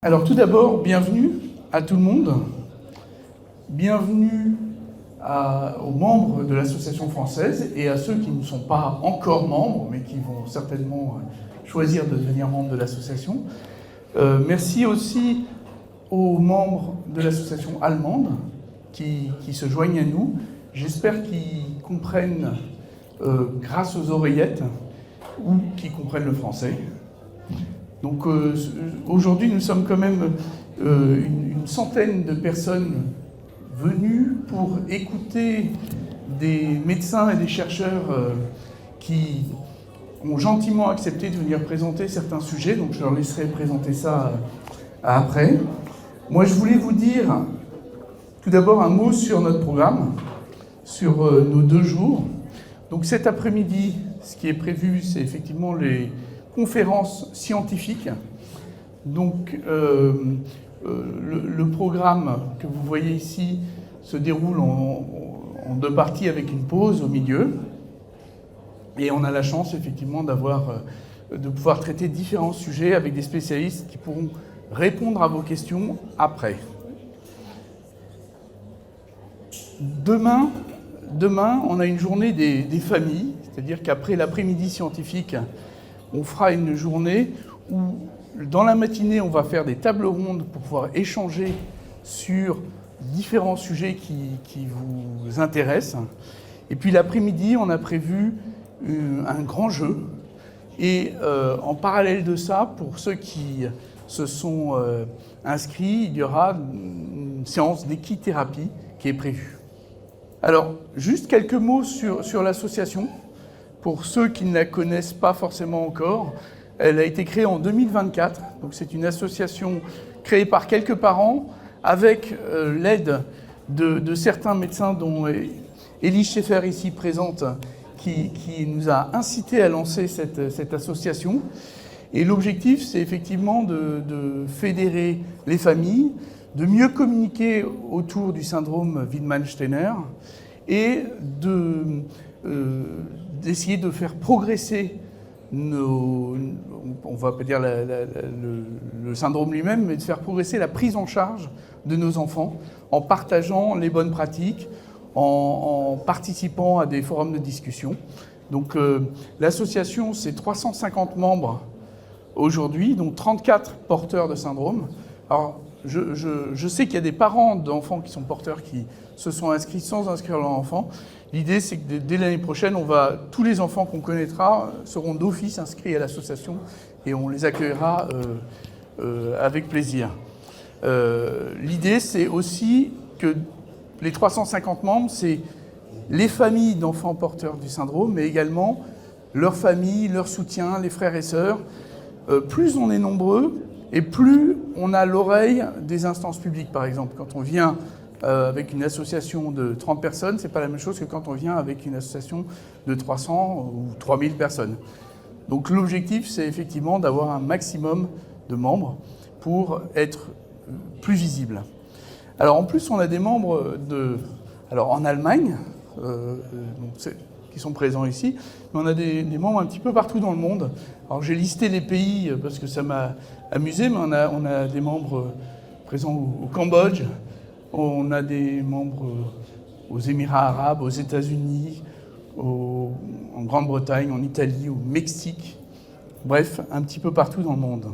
Alors tout d'abord, bienvenue à tout le monde. Bienvenue aux membres de l'association française et à ceux qui ne sont pas encore membres, mais qui vont certainement choisir de devenir membres de l'association. Merci aussi aux membres de l'association allemande qui se joignent à nous. J'espère qu'ils comprennent grâce aux oreillettes ou qu'ils comprennent le français. Donc aujourd'hui, nous sommes quand même une centaine de personnes venues pour écouter des médecins et des chercheurs qui ont gentiment accepté de venir présenter certains sujets. Donc je leur laisserai présenter ça après. Moi, je voulais vous dire tout d'abord un mot sur notre programme, sur nos 2 jours. Donc cet après-midi, ce qui est prévu, c'est effectivement les conférences scientifiques. Donc le programme que vous voyez ici se déroule en 2 parties avec une pause au milieu. Et on a la chance effectivement de pouvoir traiter différents sujets avec des spécialistes qui pourront répondre à vos questions après. Demain, on a une journée des familles, c'est-à-dire qu'après l'après-midi scientifique, on fera une journée où, dans la matinée, on va faire des tables rondes pour pouvoir échanger sur différents sujets qui vous intéressent. Et puis l'après-midi, on a prévu un grand jeu. Et en parallèle de ça, pour ceux qui se sont inscrits, il y aura une séance d'équithérapie qui est prévue. Alors, juste quelques mots sur l'association. Pour ceux qui ne la connaissent pas forcément encore, elle a été créée en 2024. Donc c'est une association créée par quelques parents avec l'aide de certains médecins dont Élie Schaeffer ici présente qui nous a incité à lancer cette association. Et l'objectif, c'est effectivement de fédérer les familles, de mieux communiquer autour du syndrome Wiedemann-Steiner et d'essayer de faire progresser on va pas dire le syndrome lui-même, mais de faire progresser la prise en charge de nos enfants en partageant les bonnes pratiques, en participant à des forums de discussion. Donc l'association, c'est 350 membres aujourd'hui, donc 34 porteurs de syndrome. Alors je sais qu'il y a des parents d'enfants qui sont porteurs qui se sont inscrits sans inscrire leur enfant. L'idée, c'est que dès l'année prochaine, tous les enfants qu'on connaîtra seront d'office inscrits à l'association et on les accueillera avec plaisir. L'idée, c'est aussi que les 350 membres, c'est les familles d'enfants porteurs du syndrome, mais également leurs familles, leur soutien, les frères et sœurs. Plus on est nombreux et plus on a l'oreille des instances publiques, par exemple. Quand on vient avec une association de 30 personnes, c'est pas la même chose que quand on vient avec une association de 300 ou 3000 personnes. Donc l'objectif, c'est effectivement d'avoir un maximum de membres pour être plus visible. Alors en plus, on a des membres en Allemagne, qui sont présents ici, mais on a des membres un petit peu partout dans le monde. Alors j'ai listé les pays parce que ça m'a amusé, mais on a des membres présents au Cambodge, on a des membres aux Émirats arabes, aux États-Unis, en Grande-Bretagne, en Italie, au Mexique, bref, un petit peu partout dans le monde.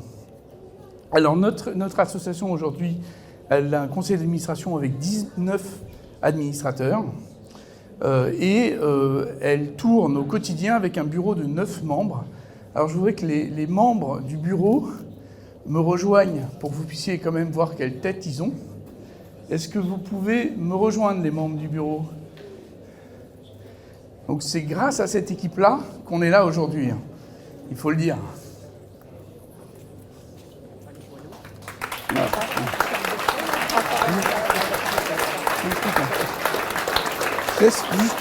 Alors notre association aujourd'hui, elle a un conseil d'administration avec 19 administrateurs et elle tourne au quotidien avec un bureau de 9 membres. Alors je voudrais que les membres du bureau me rejoignent pour que vous puissiez quand même voir quelle tête ils ont. Est-ce que vous pouvez me rejoindre, les membres du bureau ? Donc c'est grâce à cette équipe-là qu'on est là aujourd'hui, il faut le dire. Je laisse juste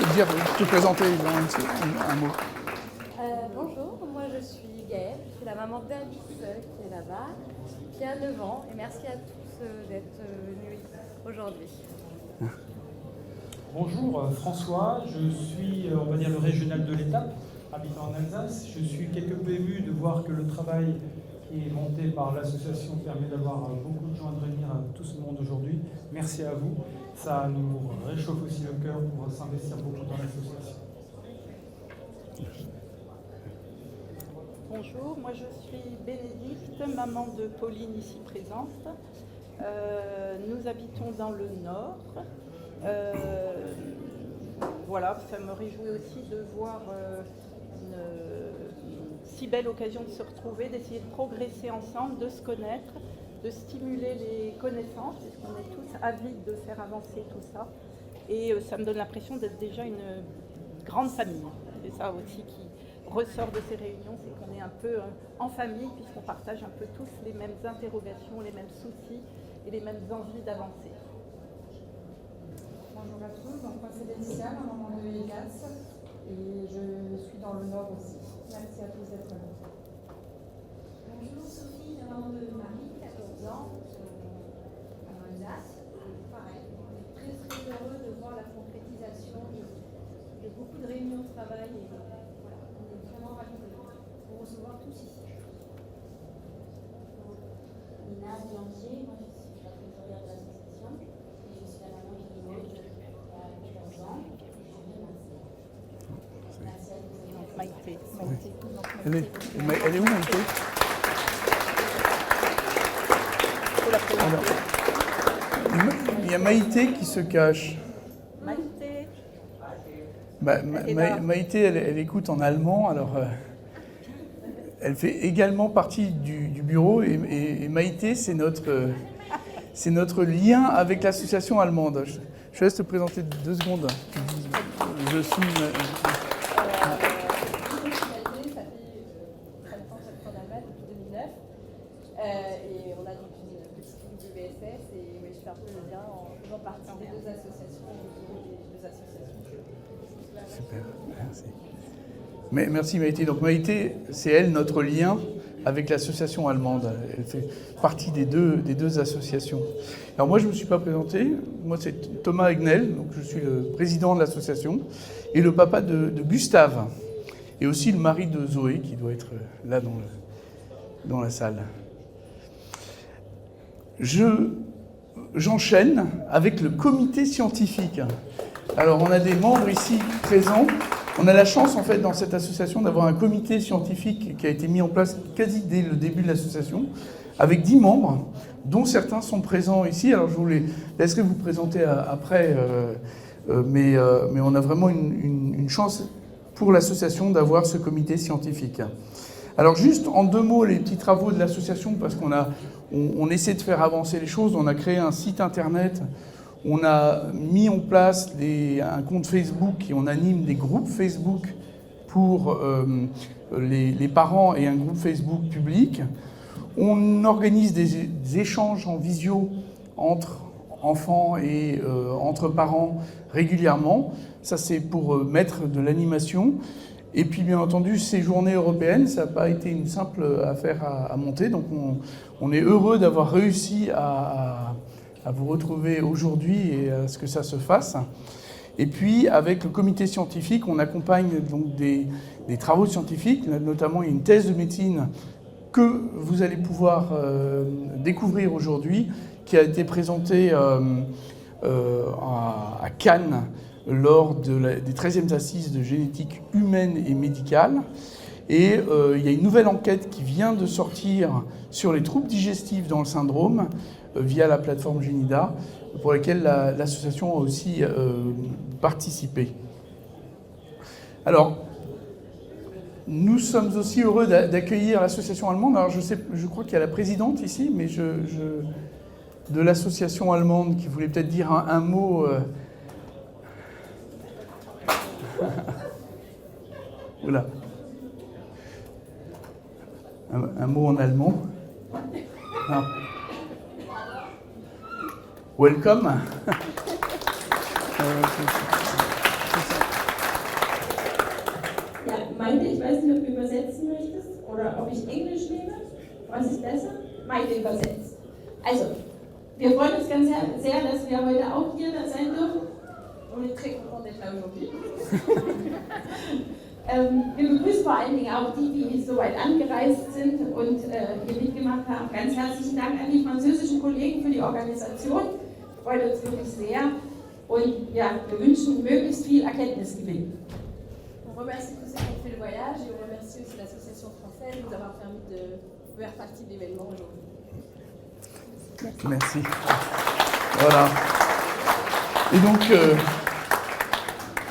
te présenter un mot. Bonjour, moi je suis Gaëlle, je suis la maman d'Alice qui est là-bas, qui a 9 ans, et merci à tous d'être venus aujourd'hui. Bonjour, François, je suis, on va dire, le régional de l'étape, habitant en Alsace. Je suis quelque peu ému de voir que le travail qui est monté par l'association permet d'avoir beaucoup de gens à réunir tout ce monde aujourd'hui. Merci à vous. Ça nous réchauffe aussi le cœur pour s'investir beaucoup dans l'association. Bonjour, moi je suis Bénédicte, maman de Pauline ici présente. Nous habitons dans le Nord. Voilà, ça me réjouit aussi de voir une si belle occasion de se retrouver, d'essayer de progresser ensemble, de se connaître, de stimuler les connaissances, parce qu'on est tous avides de faire avancer tout ça. Et ça me donne l'impression d'être déjà une grande famille. C'est ça aussi qui ressort de ces réunions, c'est qu'on est un peu en famille, puisqu'on partage un peu tous les mêmes interrogations, les mêmes soucis et les mêmes envies d'avancer. Bonjour à tous, donc moi c'est Laetitia, la maman de Elias, et je suis dans le Nord aussi. Merci à tous d'être là. Bonjour Sophie, la maman de Marie, 14 ans, en Alsace. Pareil, on est très très heureux de voir la concrétisation de beaucoup de réunions de travail et voilà, on est vraiment ravis de vous recevoir tous ici. Nina Boulanger, moi je suis la trésorière de l'association et je suis la maman de Lino qui a 14 ans et je viens de Marseille. Merci à tous. Maïté. Elle est où, Maïté? Alors, il y a Maïté qui se cache. Maïté. Maïté, elle écoute en allemand, alors elle fait également partie du bureau et Maïté, c'est notre lien avec l'association allemande. Je laisse te présenter 2 secondes. Je suis... Et on a donc une petite ligne de VSS et je fais un peu le lien en faisant partie des 2 associations et des 2 associations. Super, merci. Merci Maïté. Donc Maïté, c'est elle notre lien avec l'association allemande. Elle fait partie des deux associations. Alors moi je ne me suis pas présenté. Moi c'est Thomas Egnel, donc je suis le président de l'association et le papa de Gustave et aussi le mari de Zoé qui doit être là dans la salle. J'enchaîne avec le comité scientifique. Alors, on a des membres ici présents. On a la chance, en fait, dans cette association, d'avoir un comité scientifique qui a été mis en place quasi dès le début de l'association, avec 10 membres, dont certains sont présents ici. Alors, je vous les laisserai vous présenter après, mais on a vraiment une chance pour l'association d'avoir ce comité scientifique. Alors juste en 2 mots, les petits travaux de l'association, parce qu'on essaie de faire avancer les choses. On a créé un site internet, on a mis en place un compte Facebook et on anime des groupes Facebook pour les parents et un groupe Facebook public. On organise des échanges en visio entre enfants et entre parents régulièrement. Ça, c'est pour mettre de l'animation. Et puis, bien entendu, ces journées européennes, ça n'a pas été une simple affaire à monter. Donc, on est heureux d'avoir réussi à vous retrouver aujourd'hui et à ce que ça se fasse. Et puis, avec le comité scientifique, on accompagne donc des travaux scientifiques. Notamment, il y a une thèse de médecine que vous allez pouvoir découvrir aujourd'hui, qui a été présentée à Cannes, lors des 13e assises de génétique humaine et médicale. Et il y a une nouvelle enquête qui vient de sortir sur les troubles digestifs dans le syndrome via la plateforme Génida, pour laquelle l'association a aussi participé. Alors, nous sommes aussi heureux d'accueillir l'association allemande. Alors, je crois qu'il y a la présidente ici, mais de l'association allemande qui voulait peut-être dire un mot... Voilà. Un mot en allemand. Non. Welcome. Ja, Maite, ich weiß nicht, ob du übersetzen möchtest oder ob ich Englisch nehme. Was ist besser? Maite übersetzt. Also, wir freuen uns ganz sehr, dass wir heute auch hier sein dürfen. On est très content d'être là aujourd'hui. Wir begrüßen vor allen Dingen auch die, die so weit angereist sind und hier mitgemacht haben. Ganz herzlichen Dank an die französischen Kollegen für die Organisation. Freut uns wirklich sehr. Und ja, wir wünschen möglichst viel Erkenntnisgewinn. On remercie tous ceux qui ont fait le voyage et on remercie aussi l'association française de nous avoir permis de faire partie de l'événement aujourd'hui. Merci. Voilà. Et donc,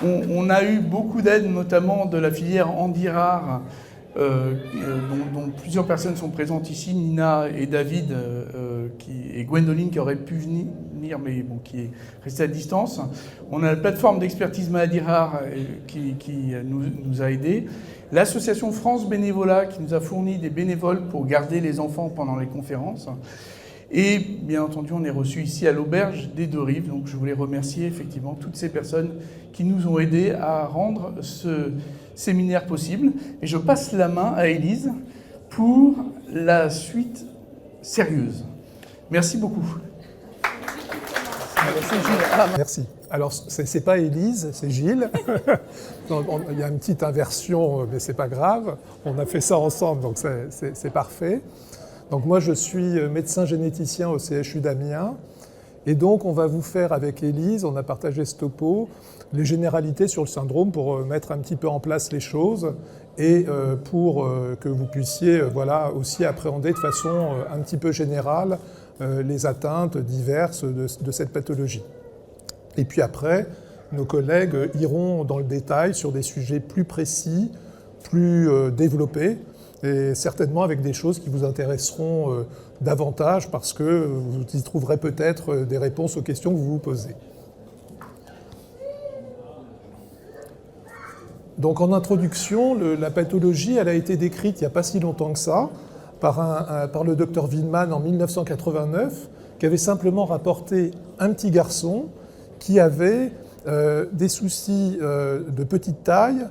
on a eu beaucoup d'aide, notamment de la filière Handirard, dont plusieurs personnes sont présentes ici, Nina et David, et Gwendoline qui aurait pu venir, mais bon, qui est restée à distance. On a la plateforme d'expertise maladie rare qui nous a aidés. L'association France Bénévolat qui nous a fourni des bénévoles pour garder les enfants pendant les conférences. Et bien entendu, on est reçu ici à l'Auberge des Deux Rives. Donc je voulais remercier effectivement toutes ces personnes qui nous ont aidés à rendre ce séminaire possible. Et je passe la main à Élise pour la suite sérieuse. Merci beaucoup. Merci. Alors, c'est pas Élise, c'est Gilles. Il y a une petite inversion, mais c'est pas grave. On a fait ça ensemble, donc c'est parfait. Donc moi, je suis médecin généticien au CHU d'Amiens. Et donc, on va vous faire avec Élise, on a partagé ce topo, les généralités sur le syndrome pour mettre un petit peu en place les choses et pour que vous puissiez voilà, aussi appréhender de façon un petit peu générale les atteintes diverses de cette pathologie. Et puis après, nos collègues iront dans le détail sur des sujets plus précis, plus développés, et certainement avec des choses qui vous intéresseront davantage parce que vous y trouverez peut-être des réponses aux questions que vous vous posez. Donc en introduction, la pathologie, elle a été décrite il n'y a pas si longtemps que ça par le docteur Wildman en 1989, qui avait simplement rapporté un petit garçon qui avait des soucis de petite taille,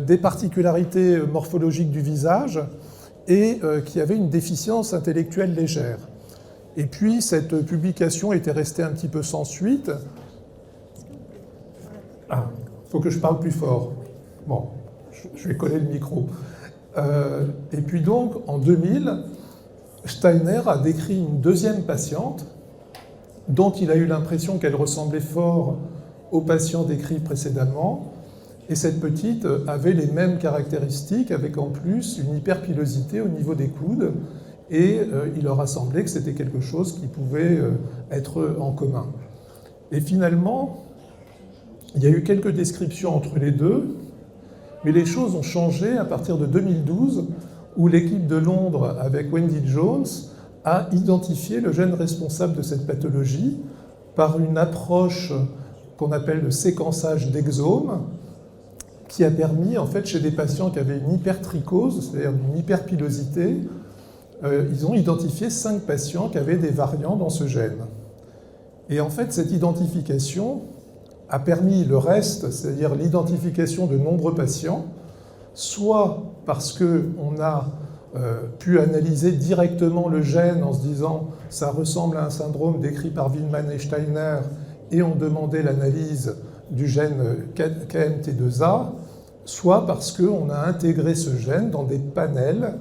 des particularités morphologiques du visage et qui avait une déficience intellectuelle légère. Et puis cette publication était restée un petit peu sans suite. Ah, il faut que je parle plus fort. Bon, je vais coller le micro. Et puis donc, en 2000, Steiner a décrit une deuxième patiente dont il a eu l'impression qu'elle ressemblait fort aux patients décrits précédemment. Et cette petite avait les mêmes caractéristiques, avec en plus une hyperpilosité au niveau des coudes. Et il leur a semblé que c'était quelque chose qui pouvait être en commun. Et finalement, il y a eu quelques descriptions entre les deux, mais les choses ont changé à partir de 2012, où l'équipe de Londres, avec Wendy Jones, a identifié le gène responsable de cette pathologie par une approche qu'on appelle le séquençage d'exomes, qui a permis, en fait, chez des patients qui avaient une hypertrichose, c'est-à-dire une hyperpilosité, ils ont identifié 5 patients qui avaient des variants dans ce gène. Et en fait, cette identification a permis le reste, c'est-à-dire l'identification de nombreux patients, soit parce qu'on a pu analyser directement le gène en se disant « ça ressemble à un syndrome décrit par Wildman et Steiner » et on demandait l'analyse du gène KMT2A, soit parce qu'on a intégré ce gène dans des panels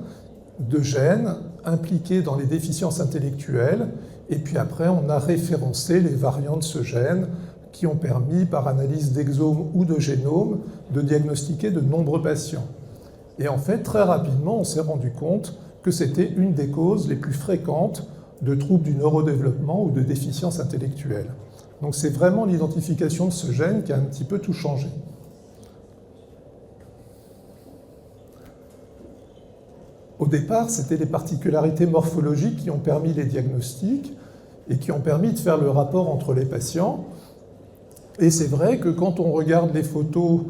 de gènes impliqués dans les déficiences intellectuelles, et puis après on a référencé les variants de ce gène qui ont permis, par analyse d'exome ou de génome, de diagnostiquer de nombreux patients. Et en fait, très rapidement, on s'est rendu compte que c'était une des causes les plus fréquentes de troubles du neurodéveloppement ou de déficience intellectuelle. Donc c'est vraiment l'identification de ce gène qui a un petit peu tout changé. Au départ, c'était les particularités morphologiques qui ont permis les diagnostics et qui ont permis de faire le rapport entre les patients. Et c'est vrai que quand on regarde les photos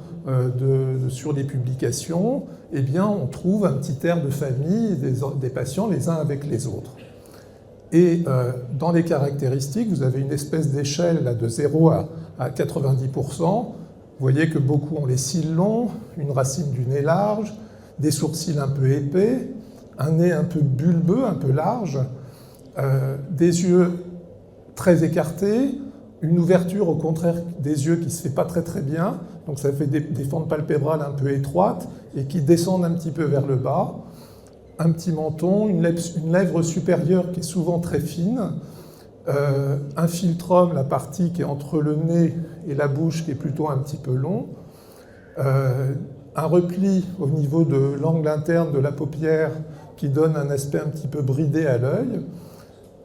sur les publications, eh bien, on trouve un petit air de famille des patients les uns avec les autres. Et dans les caractéristiques, vous avez une espèce d'échelle là, de 0 à 90%. Vous voyez que beaucoup ont les cils longs, une racine du nez large, des sourcils un peu épais, un nez un peu bulbeux, un peu large, des yeux très écartés, une ouverture au contraire des yeux qui ne se fait pas très très bien, Donc ça fait des fentes palpébrales un peu étroites et qui descendent un petit peu vers le bas. Un petit menton, une lèvre supérieure qui est souvent très fine, un philtrum, la partie qui est entre le nez et la bouche qui est plutôt un petit peu long, un repli au niveau de l'angle interne de la paupière qui donne un aspect un petit peu bridé à l'œil,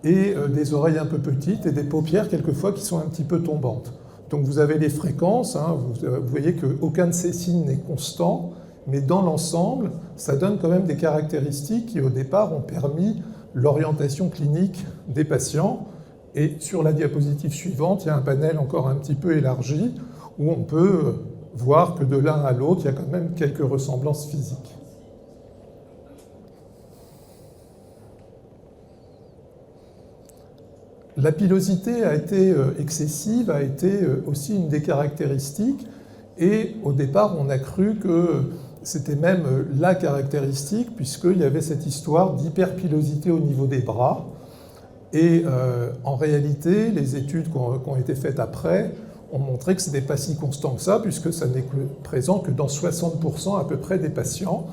et des oreilles un peu petites et des paupières quelquefois qui sont un petit peu tombantes. Donc vous avez les fréquences, hein, vous voyez qu'aucun de ces signes n'est constant, mais dans l'ensemble, ça donne quand même des caractéristiques qui, au départ, ont permis l'orientation clinique des patients. Et sur la diapositive suivante, il y a un panel encore un petit peu élargi où on peut voir que de l'un à l'autre, il y a quand même quelques ressemblances physiques. La pilosité a été excessive, a été aussi une des caractéristiques. Et au départ, on a cru que c'était même la caractéristique, puisqu'il y avait cette histoire d'hyperpilosité au niveau des bras. Et en réalité, les études qui ont été faites après ont montré que ce n'était pas si constant que ça, puisque ça n'est présent que dans 60% à peu près des patients.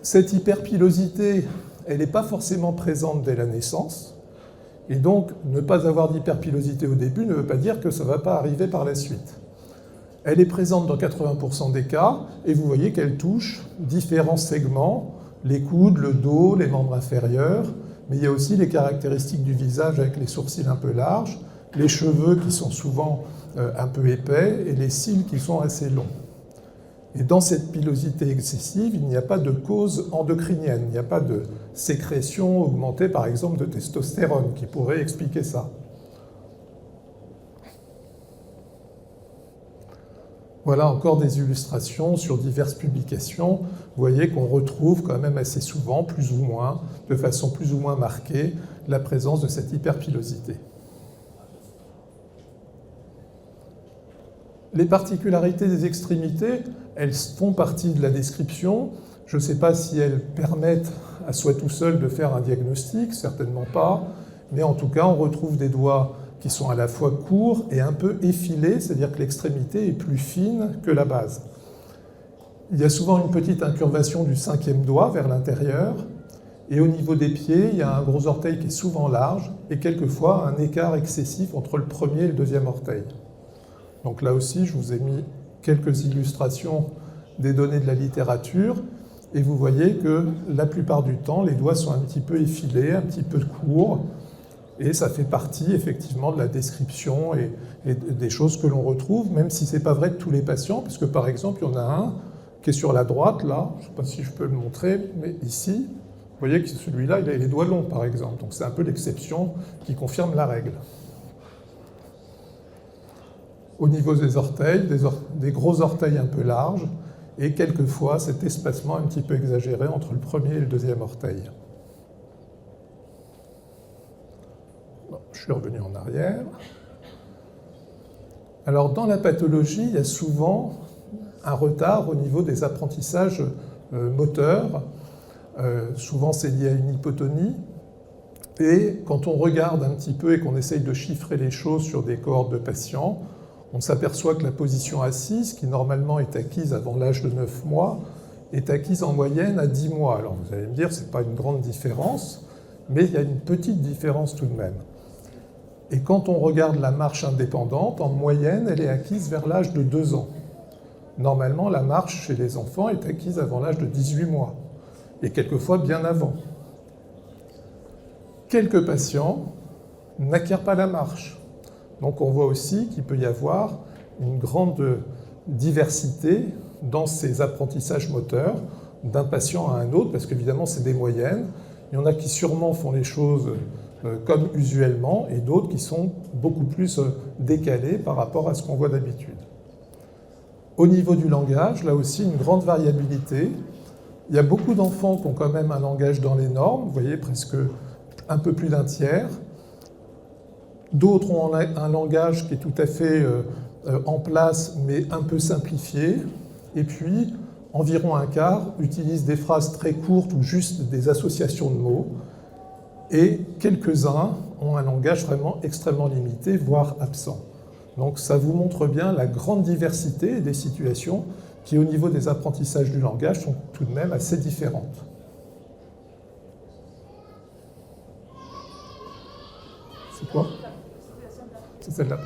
Cette hyperpilosité, elle n'est pas forcément présente dès la naissance. Et donc, ne pas avoir d'hyperpilosité au début ne veut pas dire que ça ne va pas arriver par la suite. Elle est présente dans 80% des cas, et vous voyez qu'elle touche différents segments, les coudes, le dos, les membres inférieurs, mais il y a aussi les caractéristiques du visage avec les sourcils un peu larges, les cheveux qui sont souvent un peu épais, et les cils qui sont assez longs. Et dans cette pilosité excessive, il n'y a pas de cause endocrinienne, il n'y a pas de sécrétion augmentée, par exemple, de testostérone, qui pourrait expliquer ça. Voilà encore des illustrations sur diverses publications. Vous voyez qu'on retrouve quand même assez souvent, plus ou moins, de façon plus ou moins marquée, la présence de cette hyperpilosité. Les particularités des extrémités, elles font partie de la description. Je ne sais pas si elles permettent à soi tout seul de faire un diagnostic, certainement pas, mais en tout cas, on retrouve des doigts qui sont à la fois courts et un peu effilés, c'est-à-dire que l'extrémité est plus fine que la base. Il y a souvent une petite incurvation du 5e doigt vers l'intérieur, et au niveau des pieds, il y a un gros orteil qui est souvent large, et quelquefois un écart excessif entre le premier et le deuxième orteil. Donc là aussi, je vous ai mis quelques illustrations des données de la littérature, et vous voyez que la plupart du temps, les doigts sont un petit peu effilés, un petit peu courts, et ça fait partie effectivement de la description et des choses que l'on retrouve, même si ce n'est pas vrai de tous les patients, parce que par exemple, il y en a un qui est sur la droite, là, je ne sais pas si je peux le montrer, mais ici, vous voyez que celui-là, il a les doigts longs, par exemple. Donc c'est un peu l'exception qui confirme la règle. Au niveau des orteils, des gros orteils un peu larges, et quelquefois cet espacement un petit peu exagéré entre le premier et le deuxième orteil. Bon, je suis revenu en arrière. Alors dans la pathologie, il y a souvent un retard au niveau des apprentissages moteurs. Souvent c'est lié à une hypotonie. Et quand on regarde un petit peu et qu'on essaye de chiffrer les choses sur des cohortes de patients, on s'aperçoit que la position assise, qui normalement est acquise avant l'âge de 9 mois, est acquise en moyenne à 10 mois. Alors vous allez me dire, ce n'est pas une grande différence, mais il y a une petite différence tout de même. Et quand on regarde la marche indépendante, en moyenne, elle est acquise vers l'âge de 2 ans. Normalement, la marche chez les enfants est acquise avant l'âge de 18 mois, et quelquefois bien avant. Quelques patients n'acquièrent pas la marche. Donc on voit aussi qu'il peut y avoir une grande diversité dans ces apprentissages moteurs d'un patient à un autre, parce qu'évidemment c'est des moyennes. Il y en a qui sûrement font les choses comme usuellement, et d'autres qui sont beaucoup plus décalés par rapport à ce qu'on voit d'habitude. Au niveau du langage, là aussi une grande variabilité. Il y a beaucoup d'enfants qui ont quand même un langage dans les normes, vous voyez presque un peu plus d'un tiers. D'autres ont un langage qui est tout à fait en place, mais un peu simplifié. Et puis, environ un quart utilisent des phrases très courtes ou juste des associations de mots. Et quelques-uns ont un langage vraiment extrêmement limité, voire absent. Donc ça vous montre bien la grande diversité des situations qui, au niveau des apprentissages du langage, sont tout de même assez différentes. C'est quoi? C'est celle-là.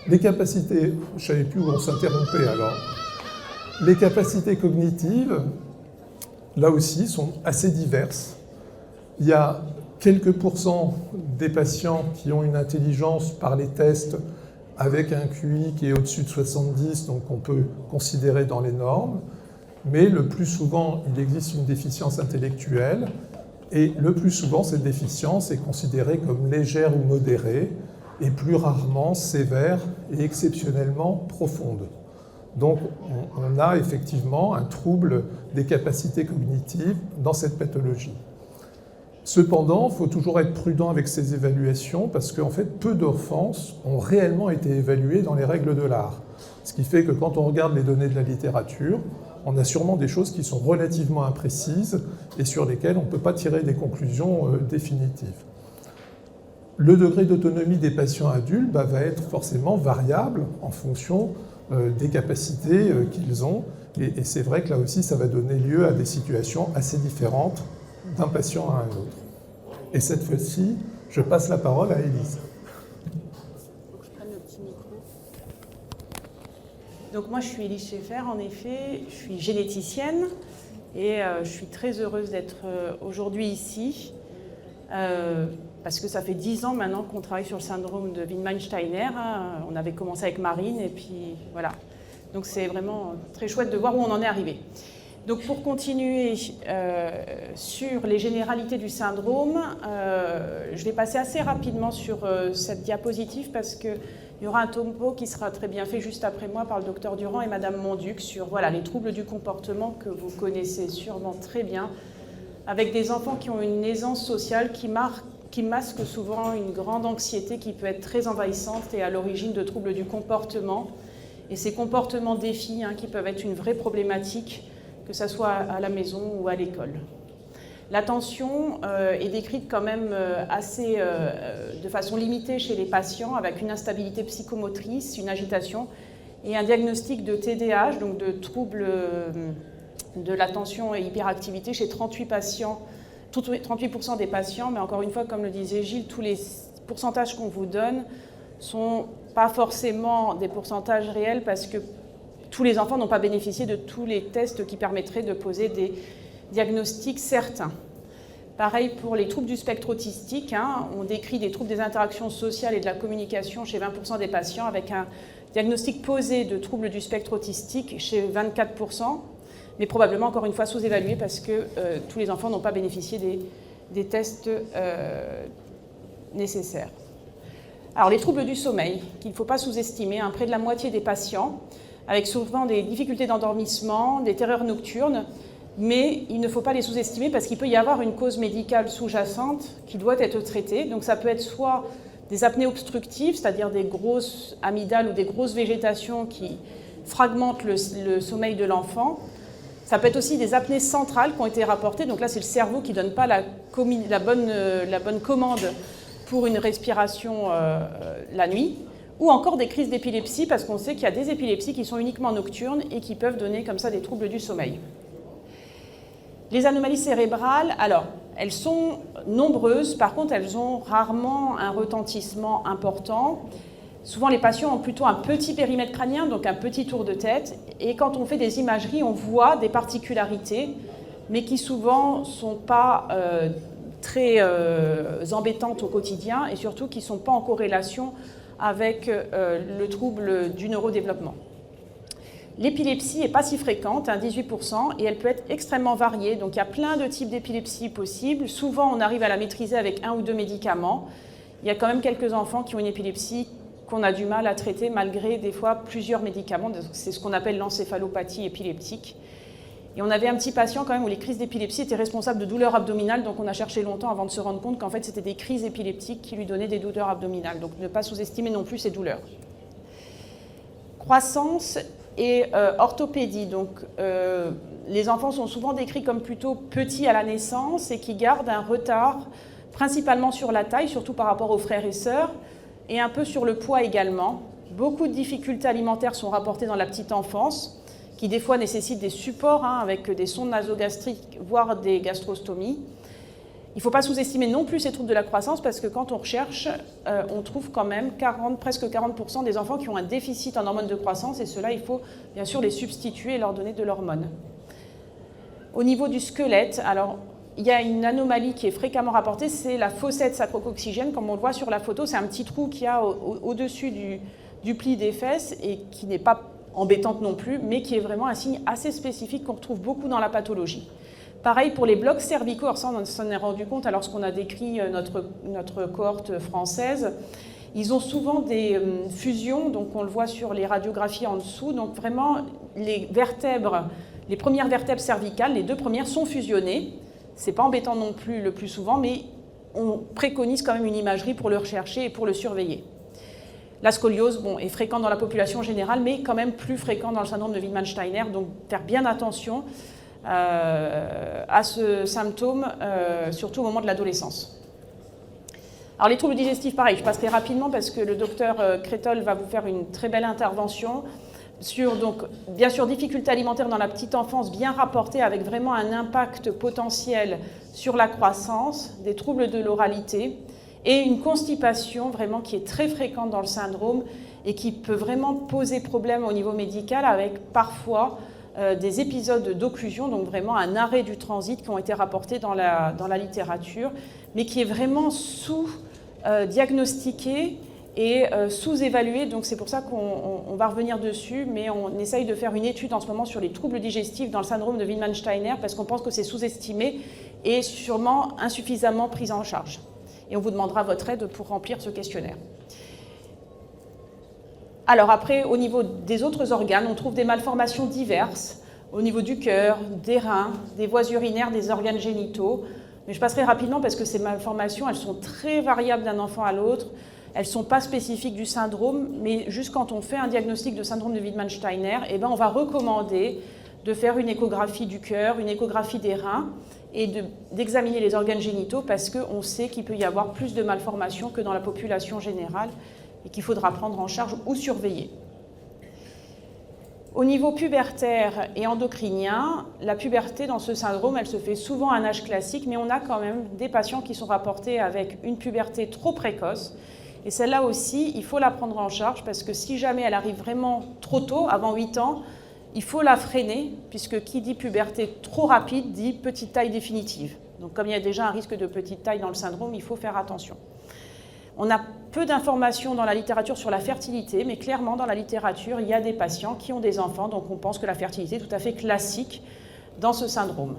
Les capacités, je ne savais plus où on s'interrompait alors. Les capacités cognitives, là aussi, sont assez diverses. Il y a quelques pourcents des patients qui ont une intelligence par les tests avec un QI qui est au-dessus de 70, donc on peut considérer dans les normes. Mais le plus souvent, il existe une déficience intellectuelle. Et le plus souvent, cette déficience est considérée comme légère ou modérée, et plus rarement sévère et exceptionnellement profonde. Donc on a effectivement un trouble des capacités cognitives dans cette pathologie. Cependant, il faut toujours être prudent avec ces évaluations parce qu'en fait, peu d'enfants ont réellement été évalués dans les règles de l'art. Ce qui fait que quand on regarde les données de la littérature, on a sûrement des choses qui sont relativement imprécises et sur lesquelles on ne peut pas tirer des conclusions définitives. Le degré d'autonomie des patients adultes va être forcément variable en fonction des capacités qu'ils ont. Et c'est vrai que là aussi, ça va donner lieu à des situations assez différentes d'un patient à un autre. Et cette fois-ci, je passe la parole à Élise. Je prends le petit micro. Donc moi, je suis Élise Schaeffer, en effet. Je suis généticienne et je suis très heureuse d'être aujourd'hui ici. Parce que ça fait 10 ans maintenant qu'on travaille sur le syndrome de Wiedemann-Steiner. On avait commencé avec Marine et puis voilà. Donc c'est vraiment très chouette de voir où on en est arrivé. Donc pour continuer sur les généralités du syndrome, je vais passer assez rapidement sur cette diapositive parce qu'il y aura un topo qui sera très bien fait juste après moi par le docteur Durand et Madame Monduc sur voilà, les troubles du comportement que vous connaissez sûrement très bien, avec des enfants qui ont une aisance sociale qui masque souvent une grande anxiété qui peut être très envahissante et à l'origine de troubles du comportement. Et ces comportements défis qui peuvent être une vraie problématique, que ce soit à la maison ou à l'école. L'attention est décrite quand même assez de façon limitée chez les patients, avec une instabilité psychomotrice, une agitation et un diagnostic de TDAH, donc de troubles de l'attention et hyperactivité chez 38 patients. 38% des patients, mais encore une fois, comme le disait Gilles, tous les pourcentages qu'on vous donne ne sont pas forcément des pourcentages réels parce que tous les enfants n'ont pas bénéficié de tous les tests qui permettraient de poser des diagnostics certains. Pareil pour les troubles du spectre autistique, on décrit des troubles des interactions sociales et de la communication chez 20% des patients avec un diagnostic posé de troubles du spectre autistique chez 24%. Mais probablement, encore une fois, sous-évalué parce que tous les enfants n'ont pas bénéficié des tests nécessaires. Alors, les troubles du sommeil, qu'il ne faut pas sous-estimer, près de la moitié des patients, avec souvent des difficultés d'endormissement, des terreurs nocturnes, mais il ne faut pas les sous-estimer parce qu'il peut y avoir une cause médicale sous-jacente qui doit être traitée. Donc, ça peut être soit des apnées obstructives, c'est-à-dire des grosses amygdales ou des grosses végétations qui fragmentent le sommeil de l'enfant. Ça peut être aussi des apnées centrales qui ont été rapportées. Donc là, c'est le cerveau qui ne donne pas la bonne commande pour une respiration la nuit. Ou encore des crises d'épilepsie, parce qu'on sait qu'il y a des épilepsies qui sont uniquement nocturnes et qui peuvent donner comme ça des troubles du sommeil. Les anomalies cérébrales, alors, elles sont nombreuses. Par contre, elles ont rarement un retentissement important. Souvent, les patients ont plutôt un petit périmètre crânien, donc un petit tour de tête. Et quand on fait des imageries, on voit des particularités, mais qui souvent ne sont pas très embêtantes au quotidien et surtout qui ne sont pas en corrélation avec le trouble du neurodéveloppement. L'épilepsie n'est pas si fréquente, 18%, et elle peut être extrêmement variée. Donc il y a plein de types d'épilepsie possibles. Souvent, on arrive à la maîtriser avec 1 ou 2 médicaments. Il y a quand même quelques enfants qui ont une épilepsie qu'on a du mal à traiter malgré des fois plusieurs médicaments. C'est ce qu'on appelle l'encéphalopathie épileptique. Et on avait un petit patient quand même où les crises d'épilepsie étaient responsables de douleurs abdominales, donc on a cherché longtemps avant de se rendre compte qu'en fait c'était des crises épileptiques qui lui donnaient des douleurs abdominales. Donc ne pas sous-estimer non plus ces douleurs. Croissance et orthopédie. Donc les enfants sont souvent décrits comme plutôt petits à la naissance et qui gardent un retard principalement sur la taille, surtout par rapport aux frères et sœurs, et un peu sur le poids également. Beaucoup de difficultés alimentaires sont rapportées dans la petite enfance, qui des fois nécessitent des supports avec des sondes nasogastriques, voire des gastrostomies. Il ne faut pas sous-estimer non plus ces troubles de la croissance parce que quand on recherche, on trouve quand même presque 40% des enfants qui ont un déficit en hormones de croissance et ceux-là, il faut bien sûr les substituer et leur donner de l'hormone. Au niveau du squelette, alors il y a une anomalie qui est fréquemment rapportée, c'est la fossette sacro-coccygienne. Comme on le voit sur la photo, c'est un petit trou qu'il y a au-dessus du pli des fesses et qui n'est pas embêtante non plus, mais qui est vraiment un signe assez spécifique qu'on retrouve beaucoup dans la pathologie. Pareil pour les blocs cervicaux, alors ça on s'en est rendu compte lorsqu'on a décrit notre cohorte française. Ils ont souvent des fusions, donc on le voit sur les radiographies en dessous, donc vraiment les premières vertèbres cervicales, les deux premières sont fusionnées. C'est pas embêtant non plus le plus souvent, mais on préconise quand même une imagerie pour le rechercher et pour le surveiller. La scoliose est fréquente dans la population générale, mais quand même plus fréquente dans le syndrome de Wittmann-Steiner, donc faire bien attention à ce symptôme, surtout au moment de l'adolescence. Alors les troubles digestifs, pareil, je passerai rapidement parce que le docteur Crétol va vous faire une très belle intervention sur, donc, bien sûr, difficultés alimentaires dans la petite enfance, bien rapportées avec vraiment un impact potentiel sur la croissance, des troubles de l'oralité et une constipation vraiment qui est très fréquente dans le syndrome et qui peut vraiment poser problème au niveau médical avec parfois des épisodes d'occlusion, donc vraiment un arrêt du transit qui ont été rapportés dans la littérature, mais qui est vraiment sous-diagnostiqué et sous-évalué, donc c'est pour ça qu'on va revenir dessus, mais on essaye de faire une étude en ce moment sur les troubles digestifs dans le syndrome de Wittmann-Steiner parce qu'on pense que c'est sous-estimé et sûrement insuffisamment pris en charge. Et on vous demandera votre aide pour remplir ce questionnaire. Alors après, au niveau des autres organes, on trouve des malformations diverses, au niveau du cœur, des reins, des voies urinaires, des organes génitaux. Mais je passerai rapidement parce que ces malformations, elles sont très variables d'un enfant à l'autre. Elles ne sont pas spécifiques du syndrome, mais juste quand on fait un diagnostic de syndrome de Wittmann-Steiner, on va recommander de faire une échographie du cœur, une échographie des reins et d'examiner les organes génitaux parce qu'on sait qu'il peut y avoir plus de malformations que dans la population générale et qu'il faudra prendre en charge ou surveiller. Au niveau pubertaire et endocrinien, la puberté dans ce syndrome, elle se fait souvent à un âge classique, mais on a quand même des patients qui sont rapportés avec une puberté trop précoce. Et celle-là aussi, il faut la prendre en charge parce que si jamais elle arrive vraiment trop tôt, avant 8 ans, il faut la freiner, puisque qui dit puberté trop rapide dit petite taille définitive. Donc comme il y a déjà un risque de petite taille dans le syndrome, il faut faire attention. On a peu d'informations dans la littérature sur la fertilité, mais clairement dans la littérature, il y a des patients qui ont des enfants, donc on pense que la fertilité est tout à fait classique dans ce syndrome.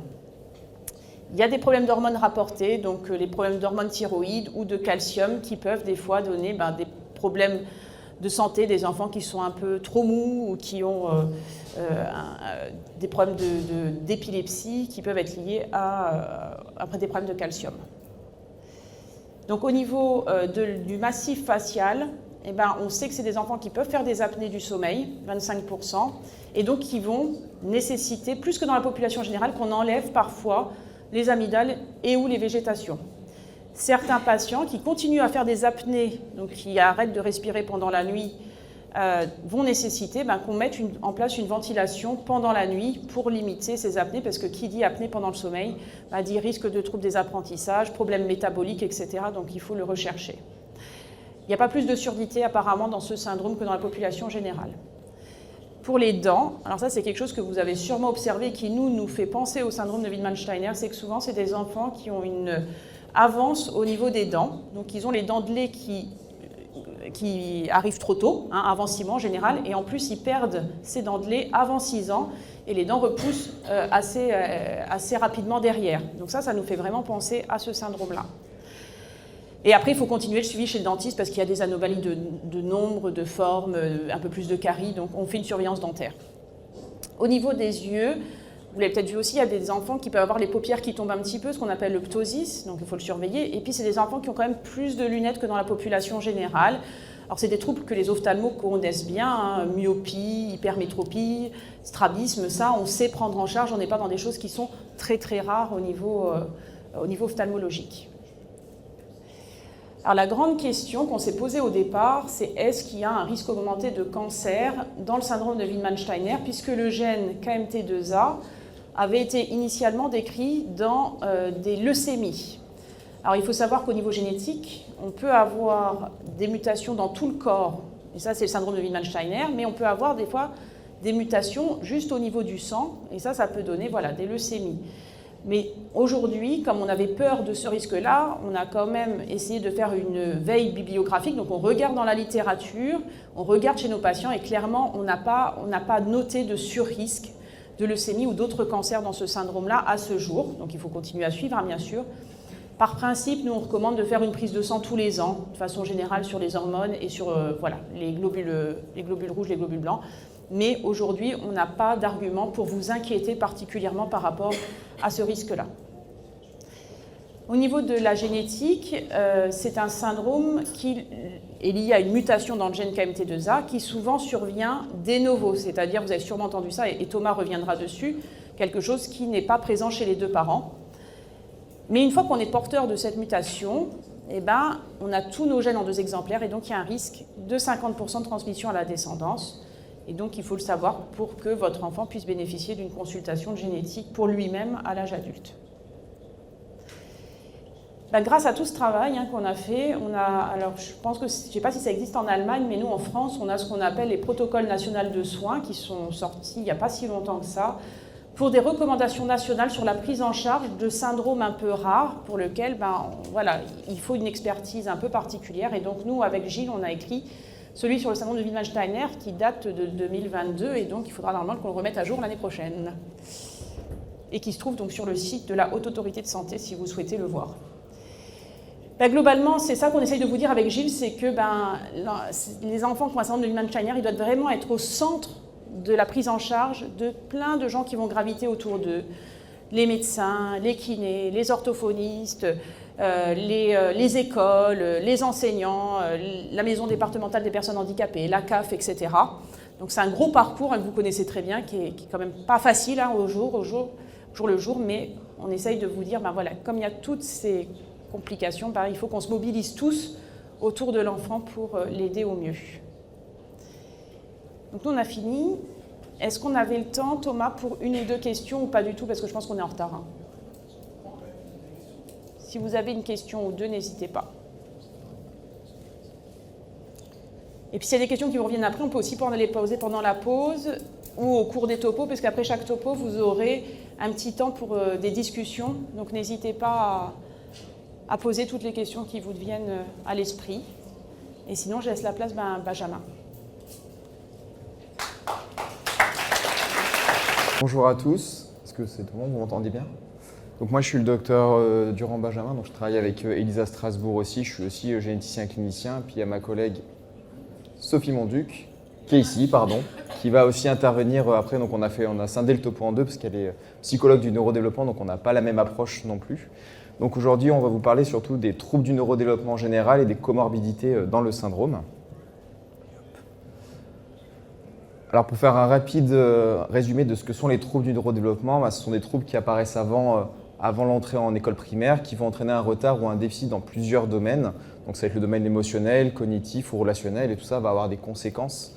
Il y a des problèmes d'hormones rapportés, donc les problèmes d'hormones thyroïdes ou de calcium qui peuvent des fois donner des problèmes de santé, des enfants qui sont un peu trop mous ou qui ont des problèmes d'épilepsie qui peuvent être liés après des problèmes de calcium. Donc au niveau du massif facial, on sait que c'est des enfants qui peuvent faire des apnées du sommeil, 25%, et donc qui vont nécessiter, plus que dans la population générale, qu'on enlève parfois les amygdales et ou les végétations. Certains patients qui continuent à faire des apnées, donc qui arrêtent de respirer pendant la nuit, vont nécessiter qu'on mette en place une ventilation pendant la nuit pour limiter ces apnées, parce que qui dit apnée pendant le sommeil dit risque de troubles des apprentissages, problèmes métaboliques, etc. Donc il faut le rechercher. Il n'y a pas plus de surdité apparemment dans ce syndrome que dans la population générale. Pour les dents, alors ça c'est quelque chose que vous avez sûrement observé et qui nous fait penser au syndrome de Wittmann-Steiner, c'est que souvent c'est des enfants qui ont une avance au niveau des dents, donc ils ont les dents de lait qui arrivent trop tôt, avant 6 mois en général, et en plus ils perdent ces dents de lait avant 6 ans, et les dents repoussent assez rapidement derrière. Donc ça nous fait vraiment penser à ce syndrome-là. Et après, il faut continuer le suivi chez le dentiste parce qu'il y a des anomalies de nombre, de forme, un peu plus de caries, donc on fait une surveillance dentaire. Au niveau des yeux, vous l'avez peut-être vu aussi, il y a des enfants qui peuvent avoir les paupières qui tombent un petit peu, ce qu'on appelle le ptosis, donc il faut le surveiller. Et puis c'est des enfants qui ont quand même plus de lunettes que dans la population générale. Alors c'est des troubles que les ophtalmos connaissent bien, myopie, hypermétropie, strabisme, ça on sait prendre en charge, on n'est pas dans des choses qui sont très très rares au niveau ophtalmologique. Alors la grande question qu'on s'est posée au départ, c'est est-ce qu'il y a un risque augmenté de cancer dans le syndrome de Wiedemann-Steiner, puisque le gène KMT2A avait été initialement décrit dans des leucémies. Alors il faut savoir qu'au niveau génétique, on peut avoir des mutations dans tout le corps, et ça c'est le syndrome de Wiedemann-Steiner, mais on peut avoir des fois des mutations juste au niveau du sang, et ça peut donner voilà, des leucémies. Mais aujourd'hui, comme on avait peur de ce risque-là, on a quand même essayé de faire une veille bibliographique. Donc on regarde dans la littérature, on regarde chez nos patients et clairement, on n'a pas noté de surrisque de leucémie ou d'autres cancers dans ce syndrome-là à ce jour. Donc il faut continuer à suivre, hein, bien sûr. Par principe, nous on recommande de faire une prise de sang tous les ans, de façon générale sur les hormones et sur voilà, les globules rouges, les globules blancs. Mais aujourd'hui, on n'a pas d'argument pour vous inquiéter particulièrement par rapport à ce risque-là. Au niveau de la génétique, c'est un syndrome qui est lié à une mutation dans le gène KMT2A qui souvent survient de novo, c'est-à-dire, vous avez sûrement entendu ça, et Thomas reviendra dessus, quelque chose qui n'est pas présent chez les deux parents. Mais une fois qu'on est porteur de cette mutation, eh ben, on a tous nos gènes en 2 exemplaires et donc il y a un risque de 50% de transmission à la descendance. Et donc, il faut le savoir pour que votre enfant puisse bénéficier d'une consultation génétique pour lui-même à l'âge adulte. Ben, grâce à tout ce travail qu'on a fait, alors je pense que, je ne sais pas si ça existe en Allemagne, mais nous en France, on a ce qu'on appelle les protocoles nationaux de soins qui sont sortis il n'y a pas si longtemps que ça, pour des recommandations nationales sur la prise en charge de syndromes un peu rares pour lesquels voilà, il faut une expertise un peu particulière. Et donc nous, avec Gilles, on a écrit celui sur le syndrome de Wiedemann-Steiner qui date de 2022 et donc il faudra normalement qu'on le remette à jour l'année prochaine. Et qui se trouve donc sur le site de la Haute Autorité de Santé si vous souhaitez le voir. Globalement, c'est ça qu'on essaye de vous dire avec Gilles, c'est que les enfants qui ont un syndrome de Wiedemann-Steiner, ils doivent vraiment être au centre de la prise en charge de plein de gens qui vont graviter autour d'eux. Les médecins, les kinés, les orthophonistes, les écoles, les enseignants, la maison départementale des personnes handicapées, la CAF, etc. Donc c'est un gros parcours que vous connaissez très bien, qui est quand même pas facile au jour le jour, mais on essaye de vous dire, voilà, comme il y a toutes ces complications, il faut qu'on se mobilise tous autour de l'enfant pour l'aider au mieux. Donc nous on a fini. Est-ce qu'on avait le temps, Thomas, pour 1 ou 2 questions ou pas du tout, parce que je pense qu'on est en retard. Si vous avez une question ou 2, n'hésitez pas. Et puis s'il y a des questions qui vous reviennent après, on peut aussi les poser pendant la pause ou au cours des topos, parce qu'après chaque topo, vous aurez un petit temps pour des discussions. Donc n'hésitez pas à poser toutes les questions qui vous viennent à l'esprit. Et sinon, je laisse la place à Benjamin. Bonjour à tous, est-ce que c'est bon, vous m'entendez bien? Donc moi je suis le docteur Durand Benjamin, donc je travaille avec Elisa Strasbourg aussi, je suis aussi généticien clinicien, puis il y a ma collègue Sophie Monduc, qui est ici, qui va aussi intervenir après. Donc on a scindé le topo en 2 parce qu'elle est psychologue du neurodéveloppement, donc on n'a pas la même approche non plus. Donc aujourd'hui on va vous parler surtout des troubles du neurodéveloppement en général et des comorbidités dans le syndrome. Alors pour faire un rapide résumé de ce que sont les troubles du neurodéveloppement, ce sont des troubles qui apparaissent avant l'entrée en école primaire, qui vont entraîner un retard ou un déficit dans plusieurs domaines. Donc ça va être le domaine émotionnel, cognitif ou relationnel, et tout ça va avoir des conséquences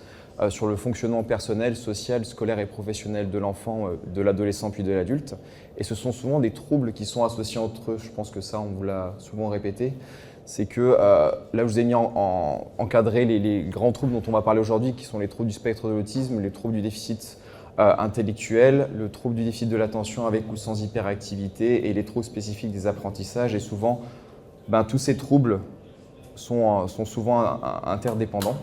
sur le fonctionnement personnel, social, scolaire et professionnel de l'enfant, de l'adolescent puis de l'adulte. Et ce sont souvent des troubles qui sont associés entre eux, je pense que ça on vous l'a souvent répété. C'est que là, je vous ai mis encadré les grands troubles dont on va parler aujourd'hui, qui sont les troubles du spectre de l'autisme, les troubles du déficit intellectuel, le trouble du déficit de l'attention avec ou sans hyperactivité et les troubles spécifiques des apprentissages. Et souvent, tous ces troubles sont souvent interdépendants.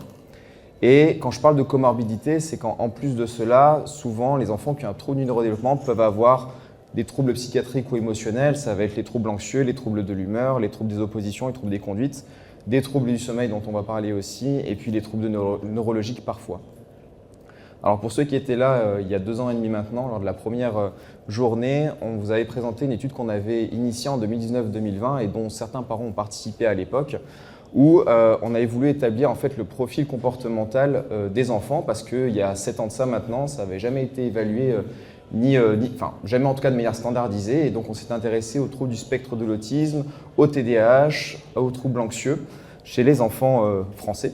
Et quand je parle de comorbidité, c'est qu'en plus de cela, souvent, les enfants qui ont un trouble du neurodéveloppement peuvent avoir des troubles psychiatriques ou émotionnels, ça va être les troubles anxieux, les troubles de l'humeur, les troubles des oppositions, les troubles des conduites, des troubles du sommeil dont on va parler aussi, et puis les troubles neurologiques parfois. Alors pour ceux qui étaient là il y a 2 ans et demi maintenant, lors de la première journée, on vous avait présenté une étude qu'on avait initiée en 2019-2020 et dont certains parents ont participé à l'époque, où on avait voulu établir en fait le profil comportemental des enfants, parce qu'il y a 7 ans de ça maintenant, ça n'avait jamais été évalué jamais en tout cas de manière standardisée. Et donc on s'est intéressé aux troubles du spectre de l'autisme, au TDAH, aux troubles anxieux chez les enfants français.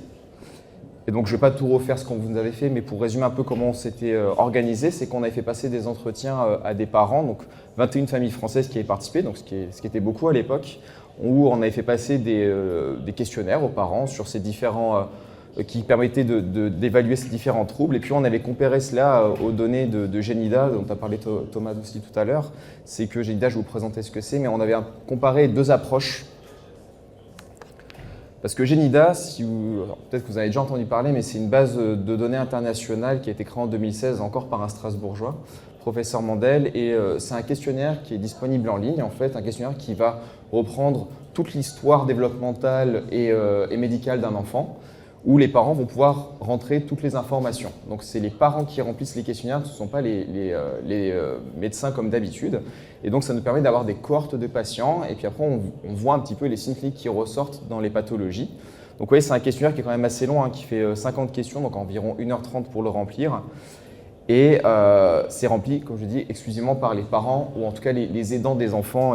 Et donc je ne vais pas tout refaire ce qu'on vous avait fait, mais pour résumer un peu comment on s'était organisé, c'est qu'on avait fait passer des entretiens à des parents, donc 21 familles françaises qui avaient participé, donc ce qui était beaucoup à l'époque, où on avait fait passer des questionnaires aux parents sur ces différents qui permettaient d'évaluer ces différents troubles. Et puis on avait comparé cela aux données de Genida, dont a parlé Thomas aussi tout à l'heure. C'est que Genida, je vais vous présenter ce que c'est, mais on avait comparé deux approches. Parce que Genida, peut-être que vous avez déjà entendu parler, mais c'est une base de données internationale qui a été créée en 2016 encore par un Strasbourgeois, professeur Mandel, et c'est un questionnaire qui est disponible en ligne, en fait, un questionnaire qui va reprendre toute l'histoire développementale et médicale d'un enfant, où les parents vont pouvoir rentrer toutes les informations. Donc c'est les parents qui remplissent les questionnaires, ce ne sont pas les médecins comme d'habitude. Et donc ça nous permet d'avoir des cohortes de patients, et puis après on voit un petit peu les signes cliniques qui ressortent dans les pathologies. Donc vous voyez, c'est un questionnaire qui est quand même assez long, qui fait 50 questions, donc environ 1h30 pour le remplir. Et c'est rempli, comme je dis, exclusivement par les parents, ou en tout cas les aidants des enfants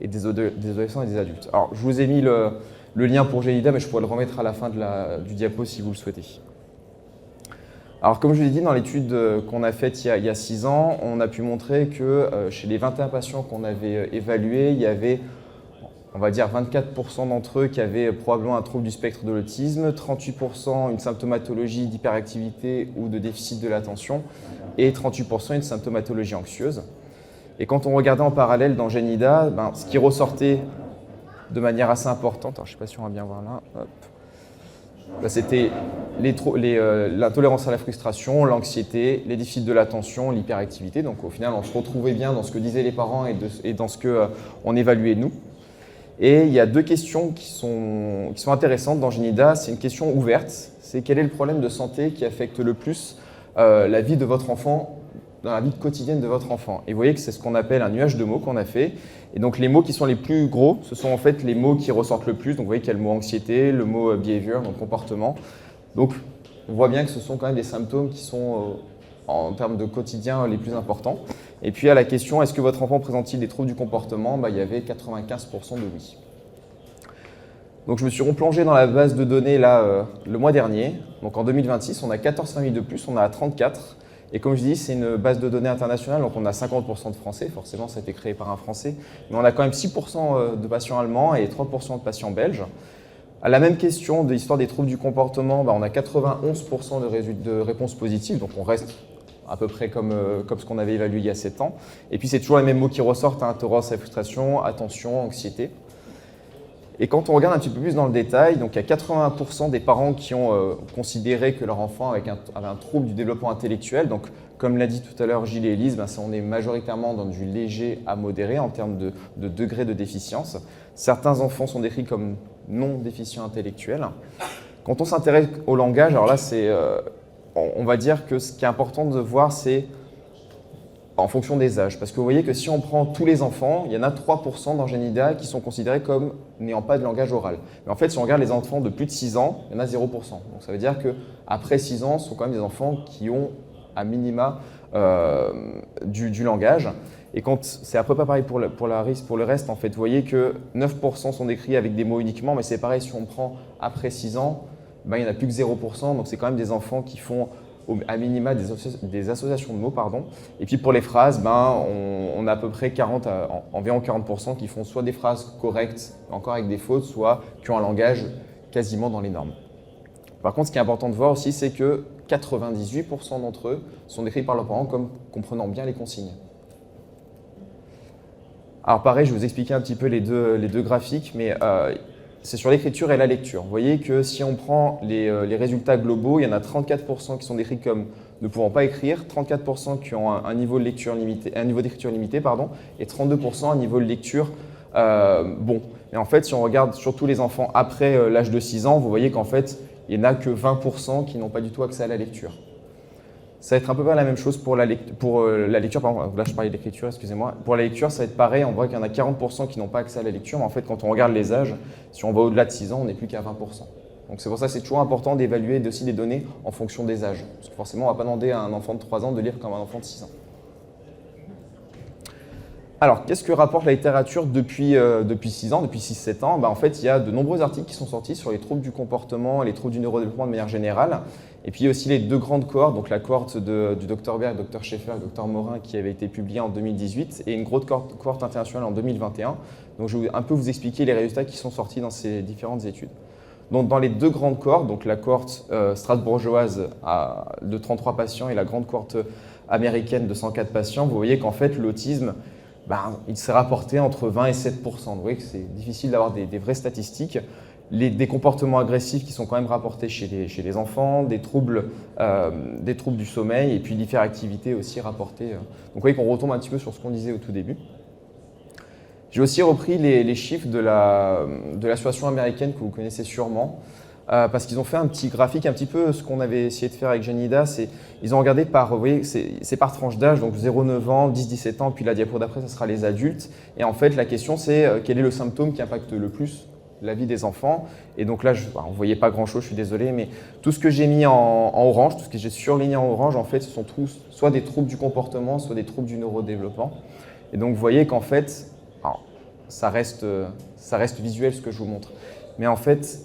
et des adolescents et des adultes. Alors je vous ai mis le lien pour Genida, mais je pourrais le remettre à la fin du diapo si vous le souhaitez. Alors comme je vous l'ai dit, dans l'étude qu'on a faite il y a 6 ans, on a pu montrer que chez les 21 patients qu'on avait évalués, il y avait, on va dire, 24% d'entre eux qui avaient probablement un trouble du spectre de l'autisme, 38% une symptomatologie d'hyperactivité ou de déficit de l'attention, et 38% une symptomatologie anxieuse. Et quand on regardait en parallèle dans Genida, ce qui ressortait de manière assez importante, alors je ne sais pas si on va bien voir là, hop. C'était l'intolérance à la frustration, l'anxiété, les déficits de l'attention, l'hyperactivité. Donc au final, on se retrouvait bien dans ce que disaient les parents et dans ce qu'on évaluait nous. Et il y a 2 questions qui sont intéressantes dans Genida. C'est une question ouverte, c'est quel est le problème de santé qui affecte le plus la vie de votre enfant, dans la vie quotidienne de votre enfant. Et vous voyez que c'est ce qu'on appelle un nuage de mots qu'on a fait. Et donc les mots qui sont les plus gros, ce sont en fait les mots qui ressortent le plus. Donc vous voyez qu'il y a le mot anxiété, le mot behavior, donc comportement. Donc on voit bien que ce sont quand même des symptômes qui sont en termes de quotidien les plus importants. Et puis à la question, est-ce que votre enfant présente-t-il des troubles du comportement, il y avait 95% de oui. Donc je me suis replongé dans la base de données là, le mois dernier. Donc en 2026, on a 14 familles de plus, on a 34. Et comme je dis, c'est une base de données internationale, donc on a 50% de Français, forcément ça a été créé par un Français, mais on a quand même 6% de patients allemands et 3% de patients belges. À la même question de l'histoire des troubles du comportement, on a 91% de réponses positives, donc on reste à peu près comme ce qu'on avait évalué il y a 7 ans. Et puis c'est toujours les mêmes mots qui ressortent, intolérance à la frustration, attention, anxiété. Et quand on regarde un petit peu plus dans le détail, donc il y a 80% des parents qui ont considéré que leur enfant avait un trouble du développement intellectuel. Donc, comme l'a dit tout à l'heure Gilles et Elise, on est majoritairement dans du léger à modéré en termes de degré de déficience. Certains enfants sont décrits comme non déficients intellectuels. Quand on s'intéresse au langage, alors là, on va dire que ce qui est important de voir, c'est en fonction des âges. Parce que vous voyez que si on prend tous les enfants, il y en a 3% dans Genida qui sont considérés comme n'ayant pas de langage oral. Mais en fait, si on regarde les enfants de plus de 6 ans, il y en a 0%. Donc ça veut dire qu'après 6 ans, ce sont quand même des enfants qui ont à minima du langage. Et quand c'est à peu près pareil pour le reste, en fait, vous voyez que 9% sont décrits avec des mots uniquement, mais c'est pareil si on prend après 6 ans, il n'y en a plus que 0%. Donc c'est quand même des enfants qui font à minima des associations de mots, pardon. Et puis pour les phrases, on a à peu près environ 40% qui font soit des phrases correctes, encore avec des fautes, soit qui ont un langage quasiment dans les normes. Par contre, ce qui est important de voir aussi, c'est que 98% d'entre eux sont décrits par leurs parents comme comprenant bien les consignes. Alors pareil, je vais vous expliquer un petit peu les deux graphiques, mais c'est sur l'écriture et la lecture. Vous voyez que si on prend les résultats globaux, il y en a 34% qui sont décrits comme ne pouvant pas écrire, 34% qui ont un niveau d'écriture limité, et 32% un niveau de lecture bon. Et en fait, si on regarde surtout les enfants après l'âge de 6 ans, vous voyez qu'en fait, il n'y en a que 20% qui n'ont pas du tout accès à la lecture. Ça va être un peu pas la même chose pour la lecture, pardon, là je parlais de l'écriture, excusez-moi. Pour la lecture, ça va être pareil, on voit qu'il y en a 40% qui n'ont pas accès à la lecture, mais en fait, quand on regarde les âges, si on va au-delà de 6 ans, on n'est plus qu'à 20%. Donc c'est pour ça que c'est toujours important d'évaluer aussi les données en fonction des âges. Parce que forcément, on ne va pas demander à un enfant de 3 ans de lire comme un enfant de 6 ans. Alors, qu'est-ce que rapporte la littérature depuis 6 ans, depuis 6-7 ans? En fait, il y a de nombreux articles qui sont sortis sur les troubles du comportement et les troubles du neurodéveloppement de manière générale. Et puis, il y a aussi les 2 grandes cohortes, donc la cohorte du Dr Berg, Dr Schaeffer et Dr Morin qui avait été publiée en 2018 et une grosse cohorte internationale en 2021. Donc, je vais un peu vous expliquer les résultats qui sont sortis dans ces différentes études. Donc, dans les 2 grandes cohortes, donc la cohorte strasbourgeoise de 33 patients et la grande cohorte américaine de 104 patients, vous voyez qu'en fait, l'autisme, il s'est rapporté entre 20 et 7%. Vous voyez que c'est difficile d'avoir des vraies statistiques. Des comportements agressifs qui sont quand même rapportés chez les enfants, des troubles du sommeil et puis l'hyperactivité aussi rapportée. Donc vous voyez qu'on retombe un petit peu sur ce qu'on disait au tout début. J'ai aussi repris les chiffres de l'association américaine que vous connaissez sûrement, parce qu'ils ont fait un petit graphique, un petit peu ce qu'on avait essayé de faire avec Janida. Ils ont regardé par, vous voyez, c'est par tranche d'âge, donc 0-9 ans, 10-17 ans, puis la diapo d'après, ça sera les adultes. Et en fait, la question, c'est quel est le symptôme qui impacte le plus la vie des enfants. Et donc là, on ne voyait pas grand-chose, je suis désolé, mais tout ce que j'ai mis en orange, tout ce que j'ai surligné en orange, en fait, ce sont tous soit des troubles du comportement, soit des troubles du neurodéveloppement. Et donc, vous voyez qu'en fait, ça reste visuel ce que je vous montre. Mais en fait,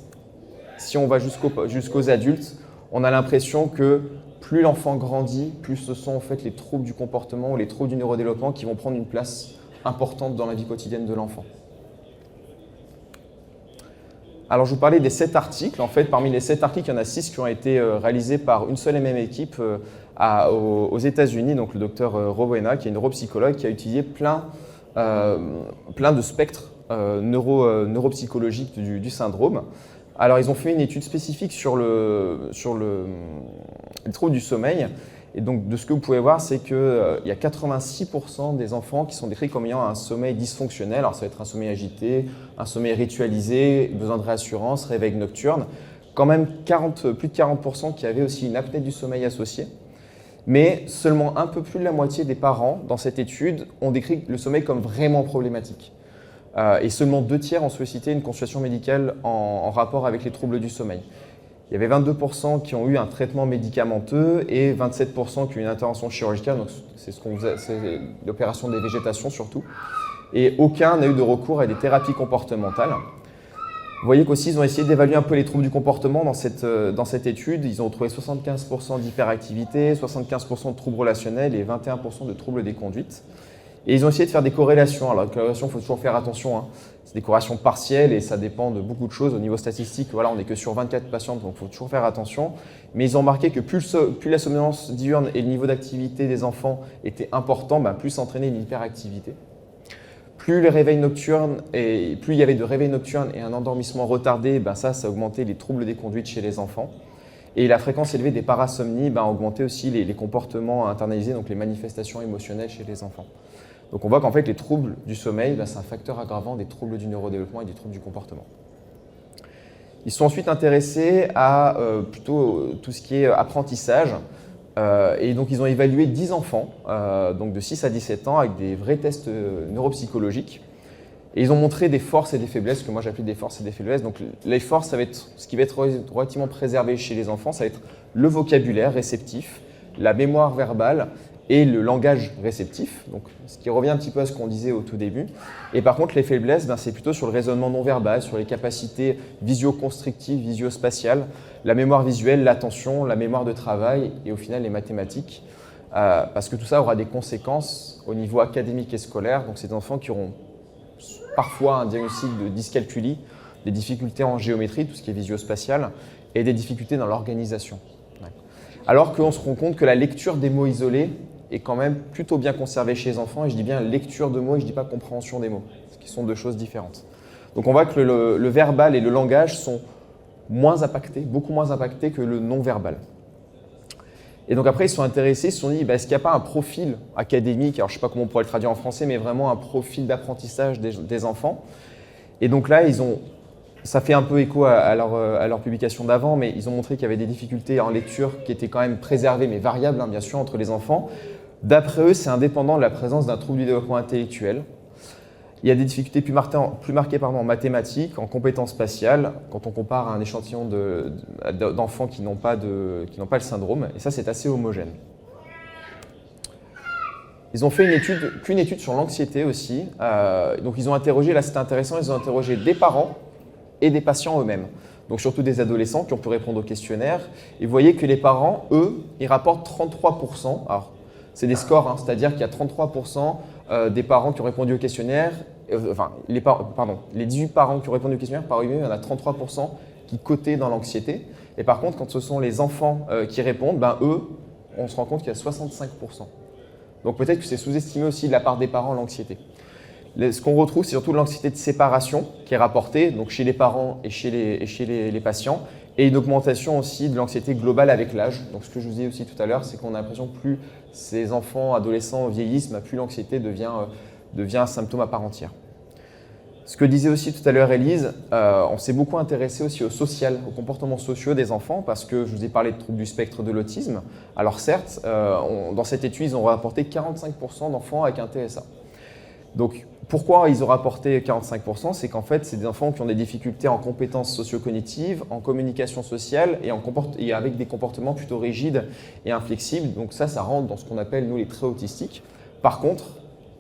si on va jusqu'aux adultes, on a l'impression que plus l'enfant grandit, plus ce sont en fait les troubles du comportement ou les troubles du neurodéveloppement qui vont prendre une place importante dans la vie quotidienne de l'enfant. Alors, je vous parlais des 7 articles. En fait, parmi les 7 articles, il y en a 6 qui ont été réalisés par une seule et même équipe aux États-Unis, donc le docteur Rowena, qui est une neuropsychologue, qui a étudié plein de spectres neuropsychologiques du syndrome. Alors, ils ont fait une étude spécifique sur les troubles du sommeil. Et donc, de ce que vous pouvez voir, c'est qu'il y a 86% des enfants qui sont décrits comme ayant un sommeil dysfonctionnel. Alors, ça va être un sommeil agité, un sommeil ritualisé, besoin de réassurance, réveil nocturne. Quand même plus de 40% qui avaient aussi une apnée du sommeil associée. Mais seulement un peu plus de la moitié des parents, dans cette étude, ont décrit le sommeil comme vraiment problématique. Et seulement 2 tiers ont sollicité une consultation médicale en rapport avec les troubles du sommeil. Il y avait 22% qui ont eu un traitement médicamenteux et 27% qui ont eu une intervention chirurgicale, donc c'est l'opération des végétations surtout. Et aucun n'a eu de recours à des thérapies comportementales. Vous voyez qu'aussi, ils ont essayé d'évaluer un peu les troubles du comportement dans cette étude. Ils ont retrouvé 75% d'hyperactivité, 75% de troubles relationnels et 21% de troubles des conduites. Et ils ont essayé de faire des corrélations. Alors, les corrélations, il faut toujours faire attention. C'est des corrélations partielles et ça dépend de beaucoup de choses. Au niveau statistique, voilà, on n'est que sur 24 patients, donc il faut toujours faire attention. Mais ils ont remarqué que plus la somnolence diurne et le niveau d'activité des enfants était important, plus entraînait une hyperactivité. Plus les réveils nocturnes et plus il y avait de réveils nocturnes et un endormissement retardé, ça augmentait les troubles des conduites chez les enfants. Et la fréquence élevée des parasomnies augmentait aussi les comportements internalisés, donc les manifestations émotionnelles chez les enfants. Donc on voit qu'en fait les troubles du sommeil, c'est un facteur aggravant des troubles du neurodéveloppement et des troubles du comportement. Ils sont ensuite intéressés à plutôt tout ce qui est apprentissage. Et donc ils ont évalué 10 enfants, donc de 6 à 17 ans, avec des vrais tests neuropsychologiques. Et ils ont montré des forces et des faiblesses, que moi j'appelle des forces et des faiblesses. Donc les forces, ça va être ce qui va être relativement préservé chez les enfants, ça va être le vocabulaire réceptif, la mémoire verbale et le langage réceptif, donc ce qui revient un petit peu à ce qu'on disait au tout début. Et par contre, les faiblesses, c'est plutôt sur le raisonnement non verbal, sur les capacités visio-constructives, visio-spatiales, la mémoire visuelle, l'attention, la mémoire de travail et au final les mathématiques, parce que tout ça aura des conséquences au niveau académique et scolaire. Donc c'est des enfants qui auront parfois un diagnostic de dyscalculie, des difficultés en géométrie, tout ce qui est visio-spatial, et des difficultés dans l'organisation. Alors qu'on se rend compte que la lecture des mots isolés est quand même plutôt bien conservée chez les enfants, et je dis bien lecture de mots et je ne dis pas compréhension des mots, ce qui sont 2 choses différentes. Donc on voit que le verbal et le langage sont moins impactés, beaucoup moins impactés que le non-verbal. Et donc après, ils se sont intéressés, ils se sont dit, est-ce qu'il n'y a pas un profil académique, alors je ne sais pas comment on pourrait le traduire en français, mais vraiment un profil d'apprentissage des enfants. Et donc là, ça fait un peu écho à leur publication d'avant, mais ils ont montré qu'il y avait des difficultés en lecture qui étaient quand même préservées, mais variables, bien sûr, entre les enfants. D'après eux, c'est indépendant de la présence d'un trouble du développement intellectuel. Il y a des difficultés plus marquées en mathématiques, en compétences spatiales, quand on compare à un échantillon d'enfants qui n'ont pas le syndrome, et ça, c'est assez homogène. Ils ont fait qu'une étude sur l'anxiété aussi. Donc ils ont interrogé, là c'était intéressant, ils ont interrogé des parents et des patients eux-mêmes. Donc surtout des adolescents qui ont pu répondre au questionnaire. Et vous voyez que les parents, eux, ils rapportent 33%. Alors c'est des scores, hein, c'est-à-dire qu'il y a 33% des parents qui ont répondu au questionnaire. Les 18 parents qui ont répondu au questionnaire, par eux, il y en a 33% qui cotaient dans l'anxiété. Et par contre, quand ce sont les enfants qui répondent, ben, eux, on se rend compte qu'il y a 65%. Donc peut-être que c'est sous-estimé aussi de la part des parents l'anxiété. Ce qu'on retrouve, c'est surtout l'anxiété de séparation qui est rapportée donc chez les parents et chez les patients, et une augmentation aussi de l'anxiété globale avec l'âge. Donc ce que je vous disais aussi tout à l'heure, c'est qu'on a l'impression que plus ces enfants, adolescents vieillissent, plus l'anxiété devient un symptôme à part entière. Ce que disait aussi tout à l'heure Élise, on s'est beaucoup intéressé aussi au social, aux comportements sociaux des enfants, parce que je vous ai parlé de troubles du spectre de l'autisme. Alors certes, dans cette étude, ils ont rapporté 45% d'enfants avec un TSA. Donc pourquoi ils ont rapporté 45%? C'est qu'en fait, c'est des enfants qui ont des difficultés en compétences socio-cognitives, en communication sociale et avec des comportements plutôt rigides et inflexibles. Donc ça rentre dans ce qu'on appelle, nous, les traits autistiques. Par contre,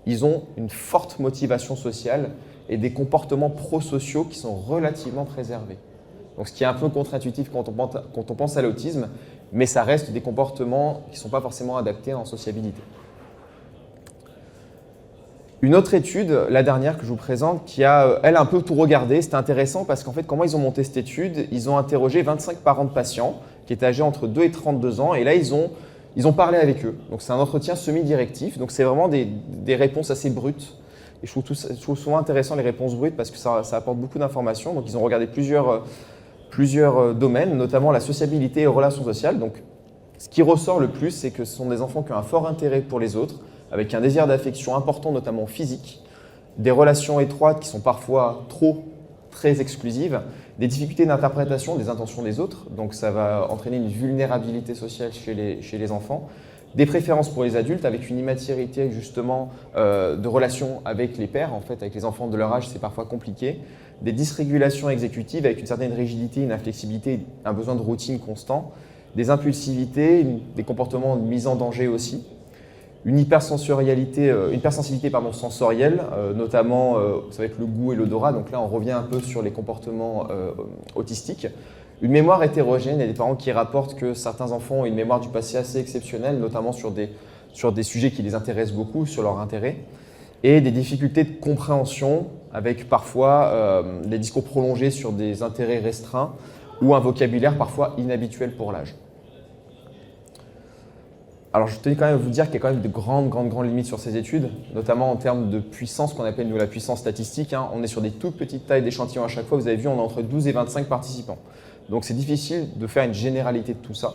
ils ont une forte motivation sociale et des comportements prosociaux qui sont relativement préservés. Donc, ce qui est un peu contre-intuitif quand on pense à l'autisme, mais ça reste des comportements qui ne sont pas forcément adaptés en sociabilité. Une autre étude, la dernière que je vous présente, qui a, elle, un peu tout regardé. C'était intéressant parce qu'en fait, comment ils ont monté cette étude? Ils ont interrogé 25 parents de patients qui étaient âgés entre 2 et 32 ans, et là, ils ont parlé avec eux. Donc, c'est un entretien semi-directif, donc c'est vraiment des réponses assez brutes. Et je trouve souvent intéressant les réponses brutes parce que ça apporte beaucoup d'informations. Donc, ils ont regardé plusieurs domaines, notamment la sociabilité et les relations sociales. Donc, ce qui ressort le plus, c'est que ce sont des enfants qui ont un fort intérêt pour les autres, avec un désir d'affection important, notamment physique, des relations étroites qui sont parfois très exclusives, des difficultés d'interprétation des intentions des autres. Donc, ça va entraîner une vulnérabilité sociale chez les enfants. Des préférences pour les adultes avec une immaturité justement de relations avec les pairs, en fait, avec les enfants de leur âge, c'est parfois compliqué. Des dysrégulations exécutives avec une certaine rigidité, une inflexibilité, un besoin de routine constant. Des impulsivités, des comportements de mise en danger aussi. Une hypersensibilité sensorielle, notamment ça va être le goût et l'odorat. Donc là, on revient un peu sur les comportements autistiques. Une mémoire hétérogène, il y a des parents qui rapportent que certains enfants ont une mémoire du passé assez exceptionnelle, notamment sur des sujets qui les intéressent beaucoup, sur leur intérêt, et des difficultés de compréhension avec parfois des discours prolongés sur des intérêts restreints ou un vocabulaire parfois inhabituel pour l'âge. Alors je tenais quand même à vous dire qu'il y a quand même de grandes limites sur ces études, notamment en termes de puissance, qu'on appelle nous la puissance statistique. On est sur des toutes petites tailles d'échantillons à chaque fois. Vous avez vu, on a entre 12 et 25 participants. Donc c'est difficile de faire une généralité de tout ça.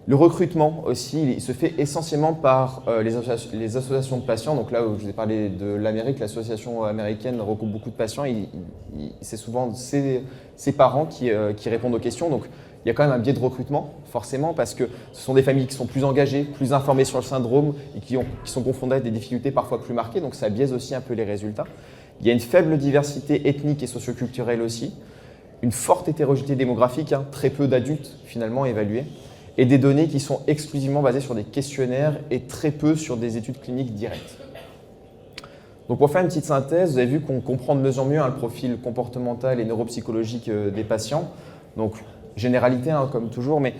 Le recrutement aussi, il se fait essentiellement par les associations de patients. Donc là où je vous ai parlé de l'Amérique, l'association américaine regroupe beaucoup de patients. C'est souvent ces parents qui répondent aux questions. Donc il y a quand même un biais de recrutement, forcément, parce que ce sont des familles qui sont plus engagées, plus informées sur le syndrome et qui sont confrontées à des difficultés parfois plus marquées. Donc ça biaise aussi un peu les résultats. Il y a une faible diversité ethnique et socioculturelle aussi. Une forte hétérogénéité démographique, très peu d'adultes finalement évalués, et des données qui sont exclusivement basées sur des questionnaires et très peu sur des études cliniques directes. Donc pour faire une petite synthèse, vous avez vu qu'on comprend de mieux en mieux le profil comportemental et neuropsychologique des patients. Donc généralité comme toujours, mais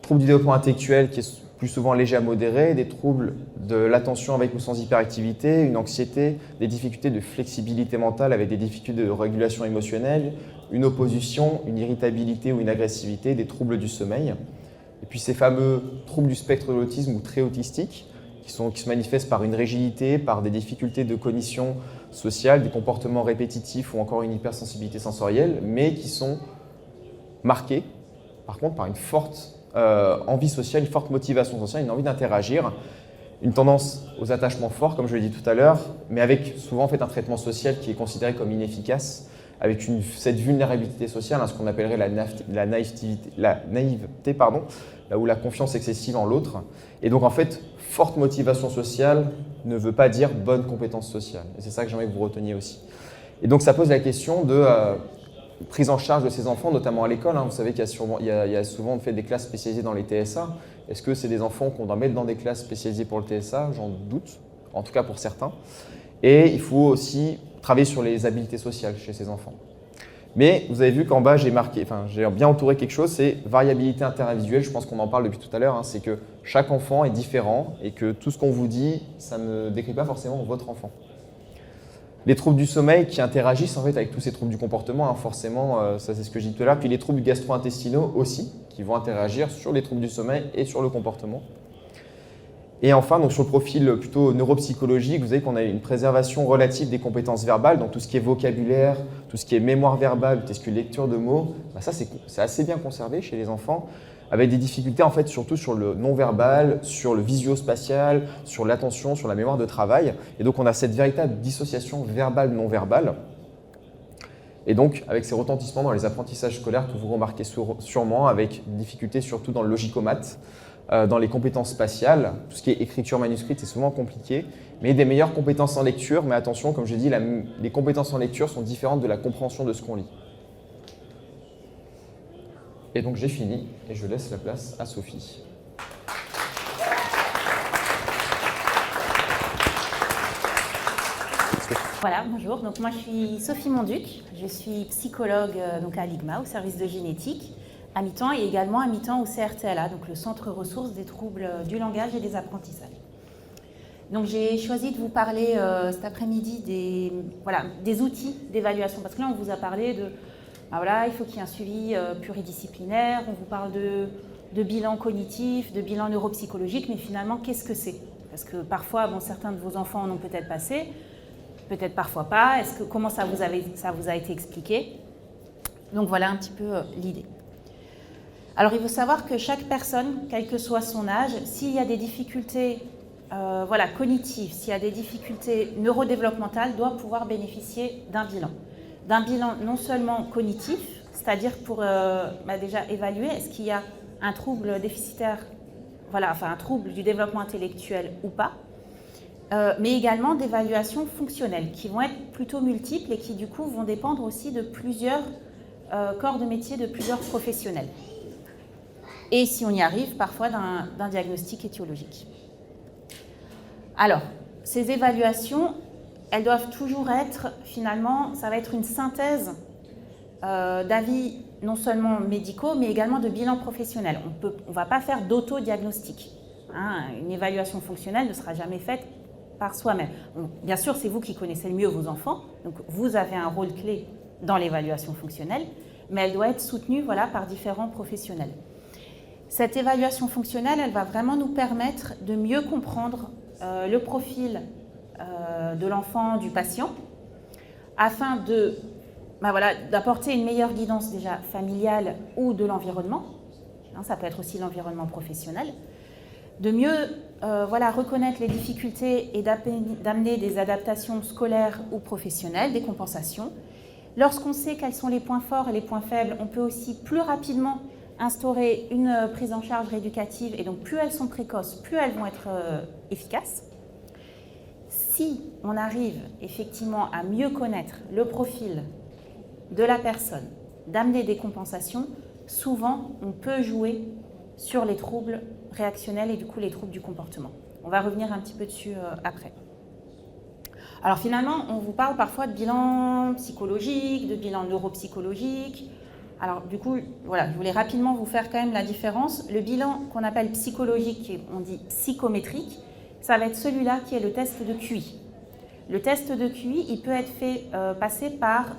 troubles du développement intellectuel qui est plus souvent léger à modéré, des troubles de l'attention avec ou sans hyperactivité, une anxiété, des difficultés de flexibilité mentale avec des difficultés de régulation émotionnelle, une opposition, une irritabilité ou une agressivité, des troubles du sommeil. Et puis ces fameux troubles du spectre de l'autisme ou très autistiques qui se manifestent par une rigidité, par des difficultés de cognition sociale, des comportements répétitifs ou encore une hypersensibilité sensorielle, mais qui sont marqués par contre par une forte envie sociale, une forte motivation sociale, une envie d'interagir, une tendance aux attachements forts, comme je l'ai dit tout à l'heure, mais avec souvent en fait, un traitement social qui est considéré comme inefficace, avec cette vulnérabilité sociale, ce qu'on appellerait la naïveté, là où la confiance excessive en l'autre. Et donc en fait, forte motivation sociale ne veut pas dire bonne compétence sociale. Et c'est ça que j'aimerais que vous reteniez aussi. Et donc ça pose la question de prise en charge de ces enfants, notamment à l'école. Vous savez qu'il y a souvent fait des classes spécialisées dans les TSA. Est-ce que c'est des enfants qu'on doit mettre dans des classes spécialisées pour le TSA? J'en doute. en tout cas pour certains. Et il faut aussi travailler sur les habiletés sociales chez ces enfants. Mais vous avez vu qu'en bas, j'ai bien entouré quelque chose, c'est variabilité interindividuelle. Je pense qu'on en parle depuis tout à l'heure. C'est que chaque enfant est différent et que tout ce qu'on vous dit, ça ne décrit pas forcément votre enfant. Les troubles du sommeil qui interagissent en fait avec tous ces troubles du comportement, forcément, ça c'est ce que j'ai dit tout à l'heure. Puis les troubles gastro-intestinaux aussi, qui vont interagir sur les troubles du sommeil et sur le comportement. Et enfin, donc sur le profil plutôt neuropsychologique, vous savez qu'on a une préservation relative des compétences verbales, donc tout ce qui est vocabulaire, tout ce qui est mémoire verbale, tout ce qui est lecture de mots, ça c'est assez bien conservé chez les enfants, avec des difficultés en fait surtout sur le non-verbal, sur le visio-spatial, sur l'attention, sur la mémoire de travail. Et donc on a cette véritable dissociation verbale-non-verbale. Et donc avec ces retentissements dans les apprentissages scolaires que vous remarquez sûrement, avec des difficultés surtout dans le logicomath, dans les compétences spatiales, tout ce qui est écriture manuscrite, c'est souvent compliqué, mais des meilleures compétences en lecture. Mais attention, comme je dis, les compétences en lecture sont différentes de la compréhension de ce qu'on lit. Et donc j'ai fini et je laisse la place à Sophie. Voilà, bonjour. Donc moi je suis Sophie Monduc, je suis psychologue donc à l'IGMA, au service de génétique, à mi-temps et également à mi-temps au CRTLA, donc le Centre ressources des troubles du langage et des apprentissages. Donc j'ai choisi de vous parler cet après-midi des outils d'évaluation, parce que là on vous a parlé de, il faut qu'il y ait un suivi pluridisciplinaire, on vous parle de bilan cognitif, de bilan neuropsychologique, mais finalement qu'est-ce que c'est? Parce que parfois, certains de vos enfants en ont peut-être passé, peut-être parfois pas. Comment ça vous a été expliqué? Donc voilà un petit peu l'idée. Alors il faut savoir que chaque personne, quel que soit son âge, s'il y a des difficultés cognitives, s'il y a des difficultés neurodéveloppementales, doit pouvoir bénéficier d'un bilan. D'un bilan non seulement cognitif, c'est-à-dire pour déjà évaluer est-ce qu'il y a un trouble déficitaire, un trouble du développement intellectuel ou pas, mais également d'évaluations fonctionnelles qui vont être plutôt multiples et qui du coup vont dépendre aussi de plusieurs corps de métier, de plusieurs professionnels. Et si on y arrive, parfois d'un diagnostic étiologique. Alors, ces évaluations, elles doivent toujours être, finalement, ça va être une synthèse d'avis non seulement médicaux, mais également de bilan professionnel. On ne va pas faire d'autodiagnostic. Une évaluation fonctionnelle ne sera jamais faite par soi-même. Bien sûr, c'est vous qui connaissez le mieux vos enfants, donc vous avez un rôle clé dans l'évaluation fonctionnelle, mais elle doit être soutenue par différents professionnels. Cette évaluation fonctionnelle, elle va vraiment nous permettre de mieux comprendre le profil de l'enfant, du patient, afin d'apporter une meilleure guidance déjà familiale ou de l'environnement, ça peut être aussi l'environnement professionnel, de mieux reconnaître les difficultés et d'amener des adaptations scolaires ou professionnelles, des compensations. Lorsqu'on sait quels sont les points forts et les points faibles, on peut aussi plus rapidement instaurer une prise en charge rééducative, et donc plus elles sont précoces, plus elles vont être efficaces. Si on arrive effectivement à mieux connaître le profil de la personne, d'amener des compensations, souvent on peut jouer sur les troubles réactionnels et du coup les troubles du comportement. On va revenir un petit peu dessus après. Alors finalement, on vous parle parfois de bilan psychologique, de bilan neuropsychologique. Alors du coup, je voulais rapidement vous faire quand même la différence. Le bilan qu'on appelle psychologique, on dit psychométrique, ça va être celui-là qui est le test de QI. Le test de QI, il peut être fait passer par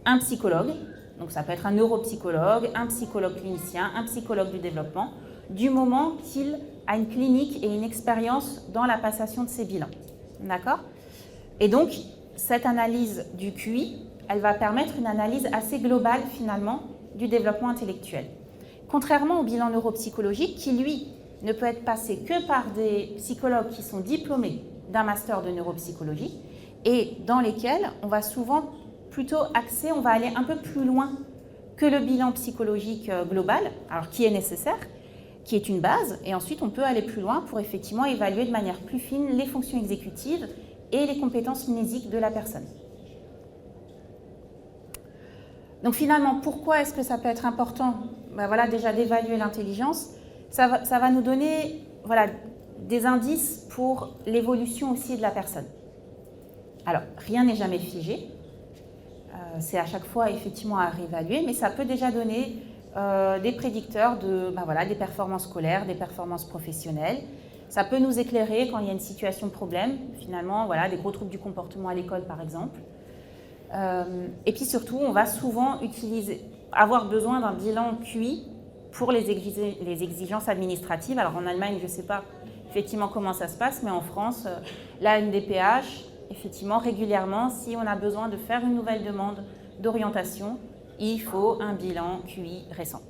un psychologue, donc ça peut être un neuropsychologue, un psychologue clinicien, un psychologue du développement, du moment qu'il a une clinique et une expérience dans la passation de ces bilans. D'accord? Et donc, cette analyse du QI, elle va permettre une analyse assez globale finalement du développement intellectuel. Contrairement au bilan neuropsychologique qui, lui, ne peut être passé que par des psychologues qui sont diplômés d'un master de neuropsychologie et dans lesquels on va souvent plutôt axer, on va aller un peu plus loin que le bilan psychologique global, alors qui est nécessaire, qui est une base, et ensuite on peut aller plus loin pour effectivement évaluer de manière plus fine les fonctions exécutives et les compétences mnésiques de la personne. Donc finalement, pourquoi est-ce que ça peut être important déjà d'évaluer l'intelligence? Ça va nous donner des indices pour l'évolution aussi de la personne. Alors, rien n'est jamais figé. C'est à chaque fois effectivement à réévaluer, mais ça peut déjà donner des prédicteurs des performances scolaires, des performances professionnelles. Ça peut nous éclairer quand il y a une situation de problème, finalement, voilà, des gros troubles du comportement à l'école par exemple. Et puis surtout, on va souvent avoir besoin d'un bilan QI pour les exigences administratives. Alors en Allemagne, je ne sais pas effectivement comment ça se passe, mais en France, la MDPH, effectivement, régulièrement, si on a besoin de faire une nouvelle demande d'orientation, il faut un bilan QI récent.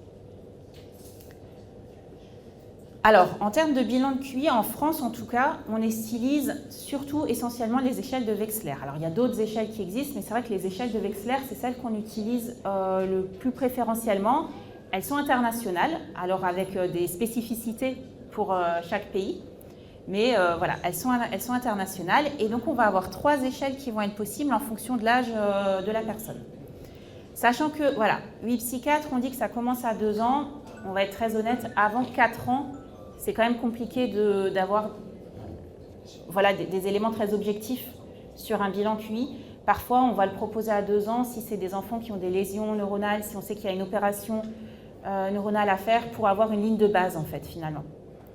Alors, en termes de bilan de QI, en France en tout cas, on utilise surtout essentiellement les échelles de Wechsler. Alors, il y a d'autres échelles qui existent, mais c'est vrai que les échelles de Wechsler, c'est celles qu'on utilise le plus préférentiellement. Elles sont internationales, alors avec des spécificités pour chaque pays. Mais voilà, elles sont internationales. Et donc, on va avoir 3 échelles qui vont être possibles en fonction de l'âge de la personne. Sachant que, voilà, 8 psychiatres, on dit que ça commence à 2 ans. On va être très honnête, avant 4 ans, c'est quand même compliqué d'avoir des éléments très objectifs sur un bilan QI. Parfois, on va le proposer à 2 ans si c'est des enfants qui ont des lésions neuronales, si on sait qu'il y a une opération neuronale à faire pour avoir une ligne de base, en fait, finalement.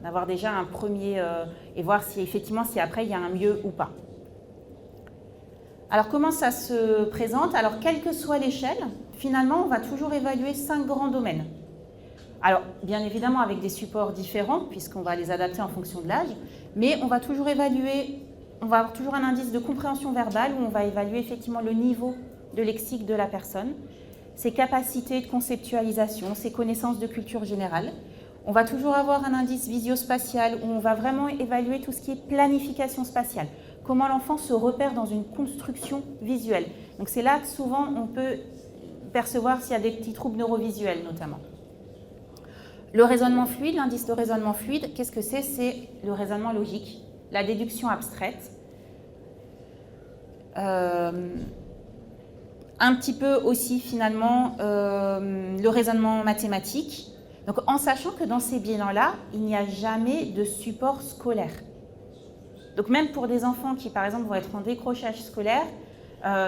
D'avoir déjà un premier... et voir si effectivement, si après, il y a un mieux ou pas. Alors, comment ça se présente? Alors, quelle que soit l'échelle, finalement, on va toujours évaluer 5 grands domaines. Alors, bien évidemment, avec des supports différents, puisqu'on va les adapter en fonction de l'âge, mais on va toujours évaluer, on va avoir toujours un indice de compréhension verbale où on va évaluer effectivement le niveau de lexique de la personne, ses capacités de conceptualisation, ses connaissances de culture générale. On va toujours avoir un indice visio-spatial où on va vraiment évaluer tout ce qui est planification spatiale. Comment l'enfant se repère dans une construction visuelle. Donc c'est là que souvent on peut percevoir s'il y a des petits troubles neurovisuels notamment. Le raisonnement fluide, l'indice de raisonnement fluide, qu'est-ce que c'est? C'est le raisonnement logique, la déduction abstraite, un petit peu aussi finalement le raisonnement mathématique. Donc en sachant que dans ces bilans-là, il n'y a jamais de support scolaire. Donc même pour des enfants qui par exemple vont être en décrochage scolaire,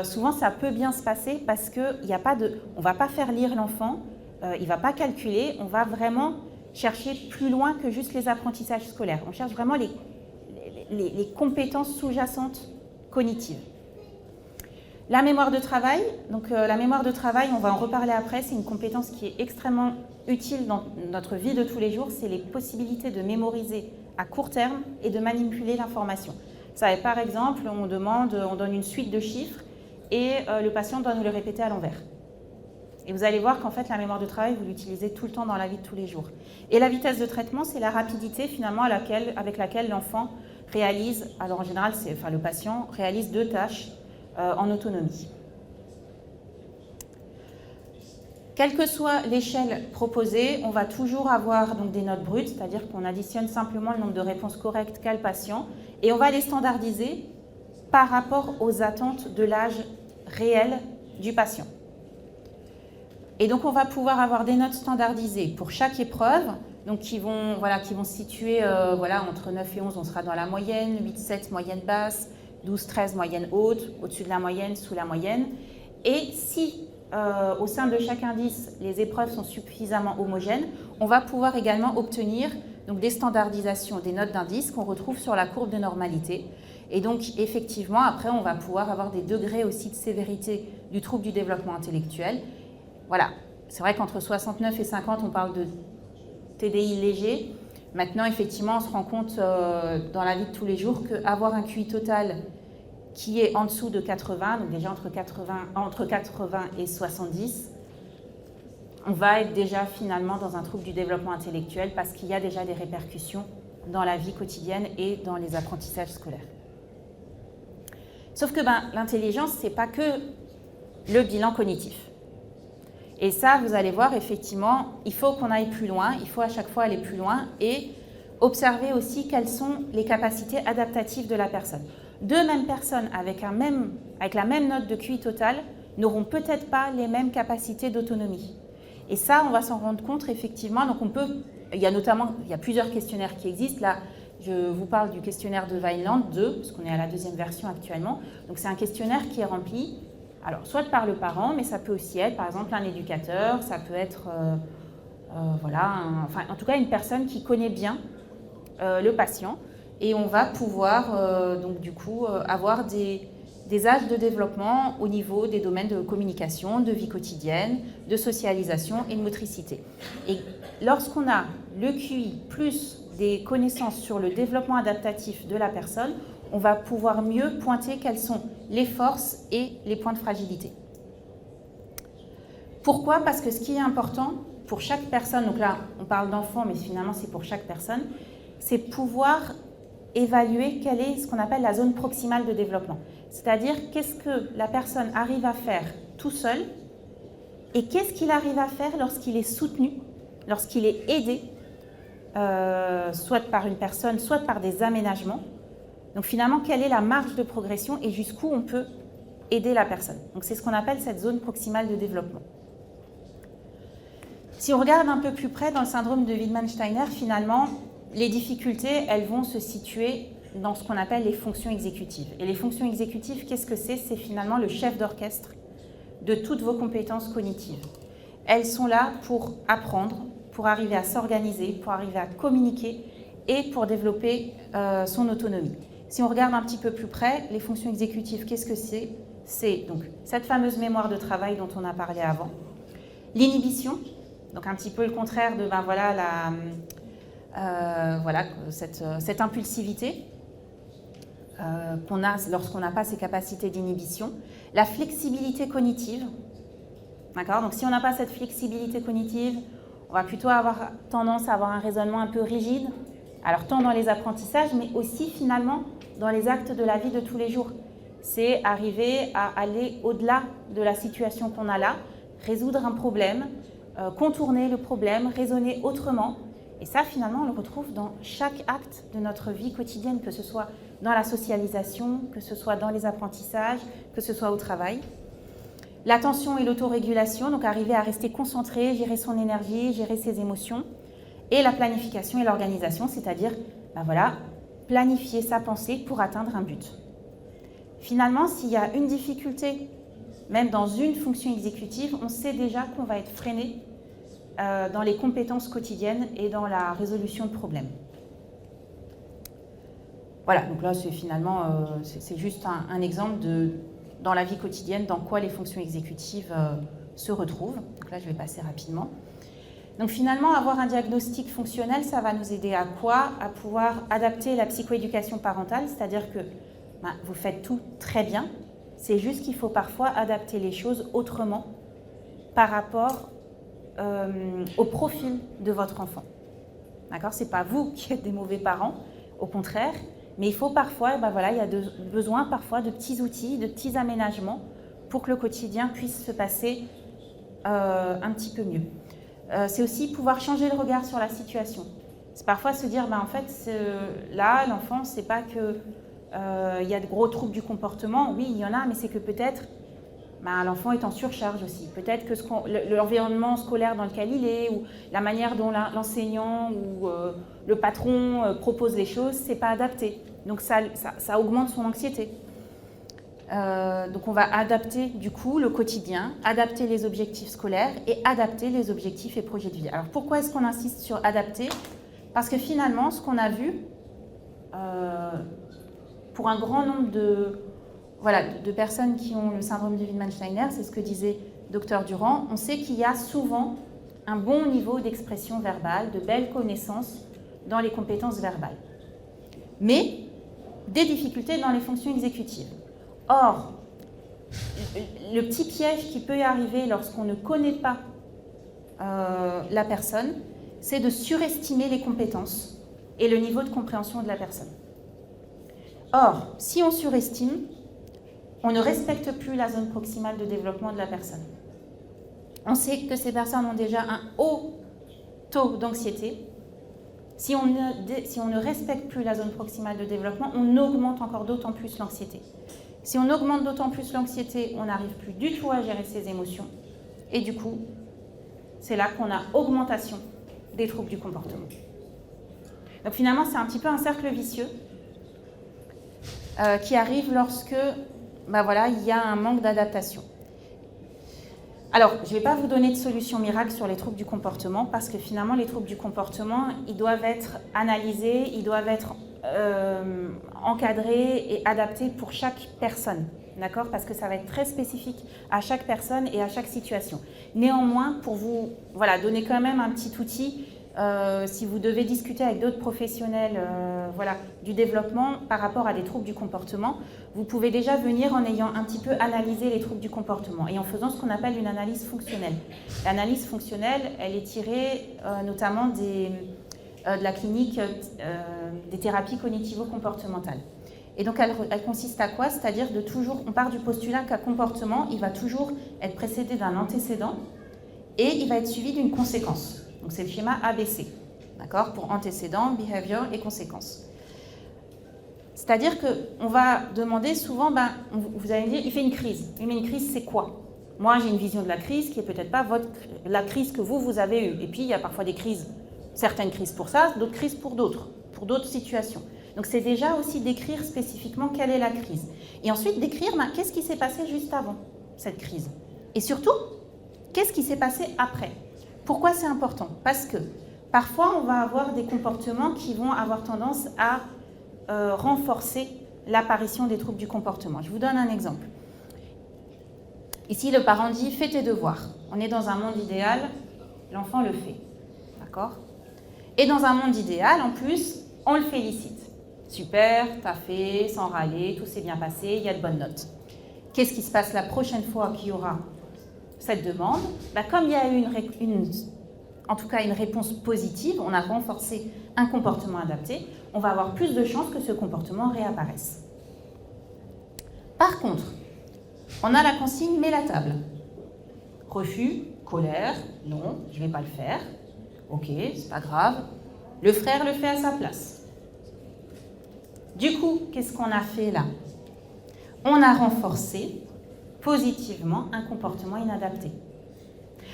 souvent ça peut bien se passer parce qu'on ne va pas faire lire l'enfant, il ne va pas calculer, on va vraiment chercher plus loin que juste les apprentissages scolaires. On cherche vraiment les compétences sous-jacentes cognitives. La mémoire de travail, donc la mémoire de travail, on va en reparler après, c'est une compétence qui est extrêmement utile dans notre vie de tous les jours, c'est les possibilités de mémoriser à court terme et de manipuler l'information. Ça va, par exemple, on donne une suite de chiffres et le patient doit nous le répéter à l'envers. Et vous allez voir qu'en fait, la mémoire de travail, vous l'utilisez tout le temps dans la vie de tous les jours. Et la vitesse de traitement, c'est la rapidité finalement avec laquelle l'enfant réalise, alors en général, le patient réalise 2 tâches en autonomie. Quelle que soit l'échelle proposée, on va toujours avoir donc des notes brutes, c'est-à-dire qu'on additionne simplement le nombre de réponses correctes qu'a le patient, et on va les standardiser par rapport aux attentes de l'âge réel du patient. Et donc on va pouvoir avoir des notes standardisées pour chaque épreuve, donc qui vont se situer entre 9 et 11, on sera dans la moyenne, 8-7 moyenne basse, 12-13 moyenne haute, au-dessus de la moyenne, sous la moyenne. Et si au sein de chaque indice, les épreuves sont suffisamment homogènes, on va pouvoir également obtenir donc, des standardisations, des notes d'indice qu'on retrouve sur la courbe de normalité. Et donc, effectivement, après, on va pouvoir avoir des degrés aussi de sévérité du trouble du développement intellectuel. Voilà, c'est vrai qu'entre 69 et 50, on parle de TDI léger. Maintenant, effectivement, on se rend compte dans la vie de tous les jours qu'avoir un QI total qui est en dessous de 80, donc déjà entre 80 et 70, on va être déjà finalement dans un trouble du développement intellectuel parce qu'il y a déjà des répercussions dans la vie quotidienne et dans les apprentissages scolaires. Sauf que l'intelligence, ce n'est pas que le bilan cognitif. Et ça, vous allez voir, effectivement, il faut qu'on aille plus loin, il faut à chaque fois aller plus loin et observer aussi quelles sont les capacités adaptatives de la personne. 2 mêmes personnes avec la même note de QI total n'auront peut-être pas les mêmes capacités d'autonomie. Et ça, on va s'en rendre compte effectivement. Donc il y a plusieurs questionnaires qui existent. Là, Je vous parle du questionnaire de Vineland 2, parce qu'on est à la deuxième version actuellement. Donc c'est un questionnaire qui est rempli, alors soit par le parent, mais ça peut aussi être par exemple un éducateur, ça peut être en tout cas une personne qui connaît bien le patient. Et on va pouvoir avoir des âges de développement au niveau des domaines de communication, de vie quotidienne, de socialisation et de motricité. Et lorsqu'on a le QI plus des connaissances sur le développement adaptatif de la personne, on va pouvoir mieux pointer quelles sont les forces et les points de fragilité. Pourquoi? Parce que ce qui est important pour chaque personne, donc là on parle d'enfants, mais finalement c'est pour chaque personne, c'est pouvoir évaluer quelle est ce qu'on appelle la zone proximale de développement. C'est-à-dire qu'est-ce que la personne arrive à faire tout seul et qu'est-ce qu'il arrive à faire lorsqu'il est soutenu, lorsqu'il est aidé, soit par une personne, soit par des aménagements. Donc finalement, quelle est la marge de progression et jusqu'où on peut aider la personne. Donc c'est ce qu'on appelle cette zone proximale de développement. Si on regarde un peu plus près dans le syndrome de Wiedemann-Steiner, finalement, les difficultés, elles vont se situer dans ce qu'on appelle les fonctions exécutives. Et les fonctions exécutives, qu'est-ce que c'est? C'est finalement le chef d'orchestre de toutes vos compétences cognitives. Elles sont là pour apprendre, pour arriver à s'organiser, pour arriver à communiquer et pour développer son autonomie. Si on regarde un petit peu plus près, les fonctions exécutives, qu'est-ce que c'est? C'est donc cette fameuse mémoire de travail dont on a parlé avant. L'inhibition, donc un petit peu le contraire de cette impulsivité qu'on a lorsqu'on n'a pas ces capacités d'inhibition. La flexibilité cognitive, d'accord? Donc si on n'a pas cette flexibilité cognitive, on va plutôt avoir tendance à avoir un raisonnement un peu rigide, alors tant dans les apprentissages, mais aussi finalement dans les actes de la vie de tous les jours. C'est arriver à aller au-delà de la situation qu'on a là, résoudre un problème, contourner le problème, raisonner autrement. Et ça, finalement, on le retrouve dans chaque acte de notre vie quotidienne, que ce soit dans la socialisation, que ce soit dans les apprentissages, que ce soit au travail. L'attention et l'autorégulation, donc arriver à rester concentré, gérer son énergie, gérer ses émotions. Et la planification et l'organisation, c'est-à-dire planifier sa pensée pour atteindre un but. Finalement, s'il y a une difficulté, même dans une fonction exécutive, on sait déjà qu'on va être freiné dans les compétences quotidiennes et dans la résolution de problèmes. Voilà, donc là, c'est finalement, c'est juste un exemple dans la vie quotidienne, dans quoi les fonctions exécutives se retrouvent. Donc là, je vais passer rapidement. Donc finalement, avoir un diagnostic fonctionnel, ça va nous aider à quoi? À pouvoir adapter la psychoéducation parentale, c'est-à-dire que vous faites tout très bien, c'est juste qu'il faut parfois adapter les choses autrement par rapport au profil de votre enfant. D'accord? Ce n'est pas vous qui êtes des mauvais parents, au contraire, mais il faut parfois, il y a besoin parfois de petits outils, de petits aménagements pour que le quotidien puisse se passer un petit peu mieux. C'est aussi pouvoir changer le regard sur la situation. C'est parfois se dire, en fait, là, l'enfant, c'est pas que il y a de gros troubles du comportement. Oui, il y en a, mais c'est que peut-être l'enfant est en surcharge aussi. Peut-être que l'environnement scolaire dans lequel il est, ou la manière dont l'enseignant ou le patron propose les choses, c'est pas adapté. Donc ça augmente son anxiété. Donc on va adapter du coup le quotidien, adapter les objectifs scolaires et adapter les objectifs et projets de vie. Alors pourquoi est-ce qu'on insiste sur adapter? Parce que finalement, ce qu'on a vu, pour un grand nombre de personnes qui ont le syndrome de Wiedemann-Steiner, c'est ce que disait Dr Durand, on sait qu'il y a souvent un bon niveau d'expression verbale, de belles connaissances dans les compétences verbales, mais des difficultés dans les fonctions exécutives. Or, le petit piège qui peut y arriver lorsqu'on ne connaît pas la personne, c'est de surestimer les compétences et le niveau de compréhension de la personne. Or, si on surestime, on ne respecte plus la zone proximale de développement de la personne. On sait que ces personnes ont déjà un haut taux d'anxiété. Si on ne respecte plus la zone proximale de développement, on augmente encore d'autant plus l'anxiété. Si on augmente d'autant plus l'anxiété, on n'arrive plus du tout à gérer ses émotions. Et du coup, c'est là qu'on a augmentation des troubles du comportement. Donc finalement, c'est un petit peu un cercle vicieux qui arrive lorsque voilà, il y a un manque d'adaptation. Alors, je ne vais pas vous donner de solution miracle sur les troubles du comportement parce que finalement, les troubles du comportement, ils doivent être analysés, ils doivent être encadrés et adaptés pour chaque personne. D'accord? Parce que ça va être très spécifique à chaque personne et à chaque situation. Néanmoins, pour vous donner quand même un petit outil, si vous devez discuter avec d'autres professionnels du développement par rapport à des troubles du comportement, vous pouvez déjà venir en ayant un petit peu analysé les troubles du comportement et en faisant ce qu'on appelle une analyse fonctionnelle. L'analyse fonctionnelle, elle est tirée notamment de la clinique des thérapies cognitivo-comportementales. Et donc, elle consiste à quoi? C'est-à-dire on part du postulat qu'un comportement, il va toujours être précédé d'un antécédent et il va être suivi d'une conséquence. Donc, c'est le schéma ABC, d'accord? Pour antécédent, behavior et conséquence. C'est-à-dire qu'on va demander souvent, vous allez me dire, il fait une crise. Oui, mais une crise, c'est quoi? Moi, j'ai une vision de la crise qui n'est peut-être pas la crise que vous avez eue. Et puis, il y a parfois des crises, certaines crises pour ça, d'autres crises pour d'autres situations. Donc, c'est déjà aussi décrire spécifiquement quelle est la crise. Et ensuite, décrire qu'est-ce qui s'est passé juste avant cette crise. Et surtout, qu'est-ce qui s'est passé après. Pourquoi c'est important? Parce que parfois, on va avoir des comportements qui vont avoir tendance à renforcer l'apparition des troubles du comportement. Je vous donne un exemple. Ici, le parent dit « fais tes devoirs ». On est dans un monde idéal, l'enfant le fait. D'accord? Et dans un monde idéal, en plus, on le félicite. Super, t'as fait, sans râler, tout s'est bien passé, il y a de bonnes notes. Qu'est-ce qui se passe la prochaine fois qu'il y aura cette demande? Comme il y a eu une réponse positive, on a renforcé un comportement adapté, on va avoir plus de chances que ce comportement réapparaisse. Par contre, on a la consigne « mets la table ». Refus, colère, non, je ne vais pas le faire. Ok, c'est pas grave. Le frère le fait à sa place. Du coup, qu'est-ce qu'on a fait là? On a renforcé positivement un comportement inadapté.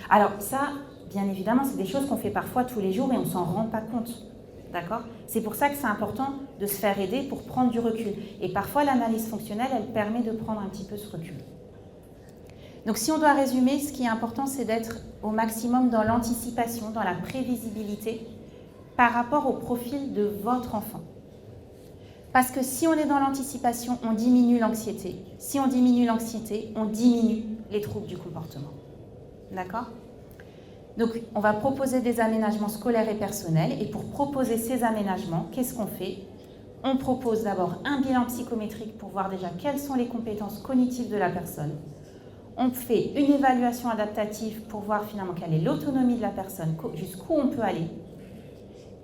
Alors ça, bien évidemment, c'est des choses qu'on fait parfois tous les jours et on ne s'en rend pas compte. D'accord? C'est pour ça que c'est important de se faire aider pour prendre du recul. Et parfois, l'analyse fonctionnelle, elle permet de prendre un petit peu ce recul. Donc si on doit résumer, ce qui est important, c'est d'être au maximum dans l'anticipation, dans la prévisibilité par rapport au profil de votre enfant. Parce que si on est dans l'anticipation, on diminue l'anxiété. Si on diminue l'anxiété, on diminue les troubles du comportement. D'accord? Donc, on va proposer des aménagements scolaires et personnels. Et pour proposer ces aménagements, qu'est-ce qu'on fait? On propose d'abord un bilan psychométrique pour voir déjà quelles sont les compétences cognitives de la personne. On fait une évaluation adaptative pour voir finalement quelle est l'autonomie de la personne, jusqu'où on peut aller.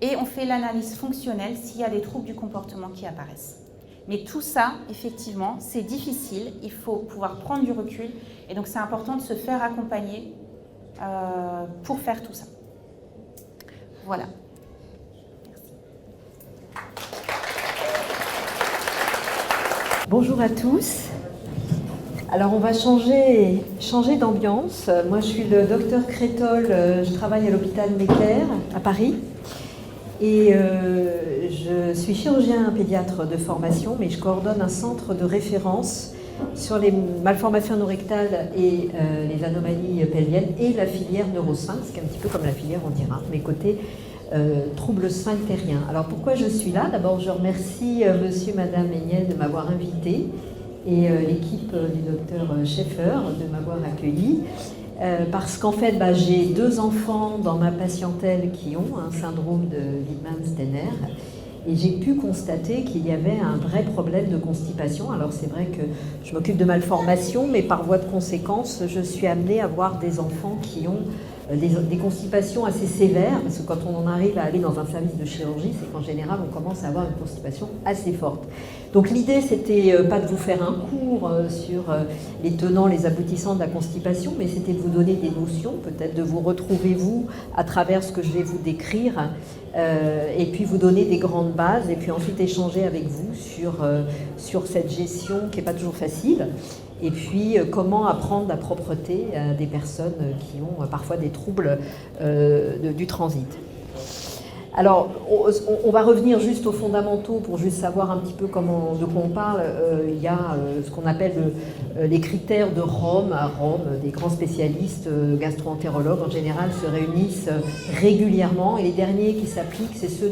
Et on fait l'analyse fonctionnelle s'il y a des troubles du comportement qui apparaissent. Mais tout ça, effectivement, c'est difficile. Il faut pouvoir prendre du recul. Et donc, c'est important de se faire accompagner pour faire tout ça. Voilà. Bonjour à tous. Alors, on va changer d'ambiance. Moi, je suis le docteur Crétol. Je travaille à l'hôpital Necker à Paris. Et je suis chirurgien pédiatre de formation, mais je coordonne un centre de référence sur les malformations anorectales et les anomalies pelviennes et la filière neurosphinx, qui est un petit peu comme la filière, on dira, mais côté troubles sphinctériens. Alors pourquoi je suis là? D'abord, je remercie monsieur et madame Méniel de m'avoir invité et l'équipe du docteur Schaeffer de m'avoir accueilli. Parce qu'en fait, j'ai 2 enfants dans ma patientèle qui ont un syndrome de Wittmann-Steiner et j'ai pu constater qu'il y avait un vrai problème de constipation. Alors c'est vrai que je m'occupe de malformations, mais par voie de conséquence, je suis amenée à voir des enfants qui ont des constipations assez sévères, parce que quand on en arrive à aller dans un service de chirurgie, c'est qu'en général, on commence à avoir une constipation assez forte. Donc l'idée, c'était pas de vous faire un cours sur les tenants, les aboutissants de la constipation, mais c'était de vous donner des notions, peut-être de vous retrouver, vous, à travers ce que je vais vous décrire, et puis vous donner des grandes bases, et puis ensuite échanger avec vous sur cette gestion qui n'est pas toujours facile. Et puis, comment apprendre la propreté à des personnes qui ont parfois des troubles du transit. Alors, on va revenir juste aux fondamentaux pour juste savoir un petit peu de quoi on parle. Il y a ce qu'on appelle les critères de Rome. À Rome, des grands spécialistes, gastro-entérologues en général, se réunissent régulièrement. Et les derniers qui s'appliquent, c'est ceux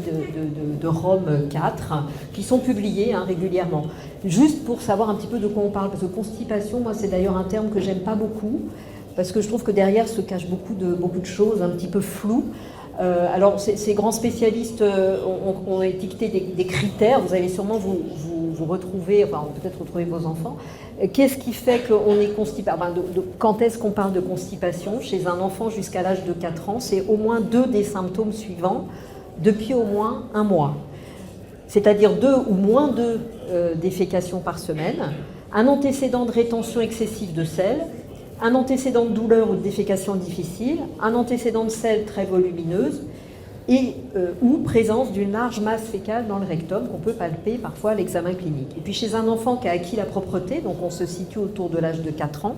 de Rome 4, qui sont publiés régulièrement. Juste pour savoir un petit peu de quoi on parle. Parce que constipation, moi, c'est d'ailleurs un terme que j'aime pas beaucoup, parce que je trouve que derrière se cachent beaucoup de choses un petit peu floues. Alors, ces grands spécialistes ont étiqueté des critères. Vous allez sûrement vous retrouver, enfin, peut-être retrouver vos enfants. Qu'est-ce qui fait qu'on est constipé? Quand est-ce qu'on parle de constipation? Chez un enfant jusqu'à l'âge de 4 ans, c'est au moins 2 des symptômes suivants depuis au moins 1 mois. C'est-à-dire 2 ou moins 2 défécations par semaine, un antécédent de rétention excessive de sel, un antécédent de douleur ou de défécation difficile, un antécédent de selle très volumineuse et ou présence d'une large masse fécale dans le rectum qu'on peut palper parfois à l'examen clinique. Et puis chez un enfant qui a acquis la propreté, donc on se situe autour de l'âge de 4 ans,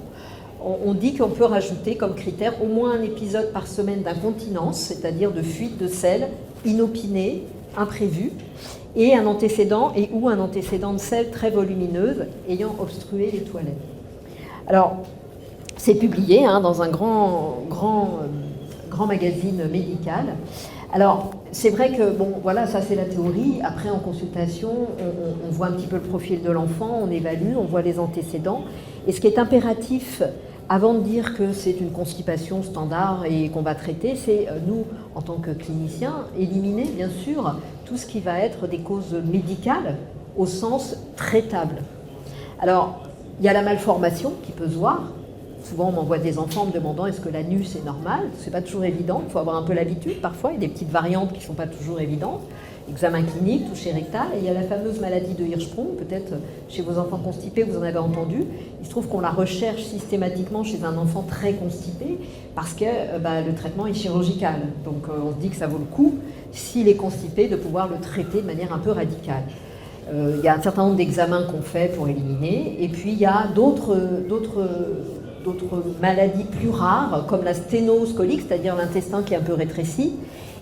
on dit qu'on peut rajouter comme critère au moins un épisode par semaine d'incontinence, c'est-à-dire de fuite de selle inopinée, imprévue, et un antécédent ou un antécédent de selle très volumineuse ayant obstrué les toilettes. Alors, c'est publié dans un grand magazine médical. Alors, c'est vrai que, bon, voilà, ça c'est la théorie. Après, en consultation, on voit un petit peu le profil de l'enfant, on évalue, on voit les antécédents. Et ce qui est impératif, avant de dire que c'est une constipation standard et qu'on va traiter, c'est, nous, en tant que cliniciens, éliminer, bien sûr, tout ce qui va être des causes médicales au sens traitable. Alors, il y a la malformation qui peut se voir. Souvent, on m'envoie des enfants me demandant est-ce que l'anus est normal. C'est pas toujours évident, il faut avoir un peu l'habitude parfois. Il y a des petites variantes qui ne sont pas toujours évidentes. Examen clinique, toucher rectal. Et il y a la fameuse maladie de Hirschsprung, peut-être chez vos enfants constipés, vous en avez entendu. Il se trouve qu'on la recherche systématiquement chez un enfant très constipé parce que le traitement est chirurgical. Donc on se dit que ça vaut le coup, s'il est constipé, de pouvoir le traiter de manière un peu radicale. Il y a un certain nombre d'examens qu'on fait pour éliminer. Et puis il y a d'autres maladies plus rares, comme la sténose colique, c'est-à-dire l'intestin qui est un peu rétréci.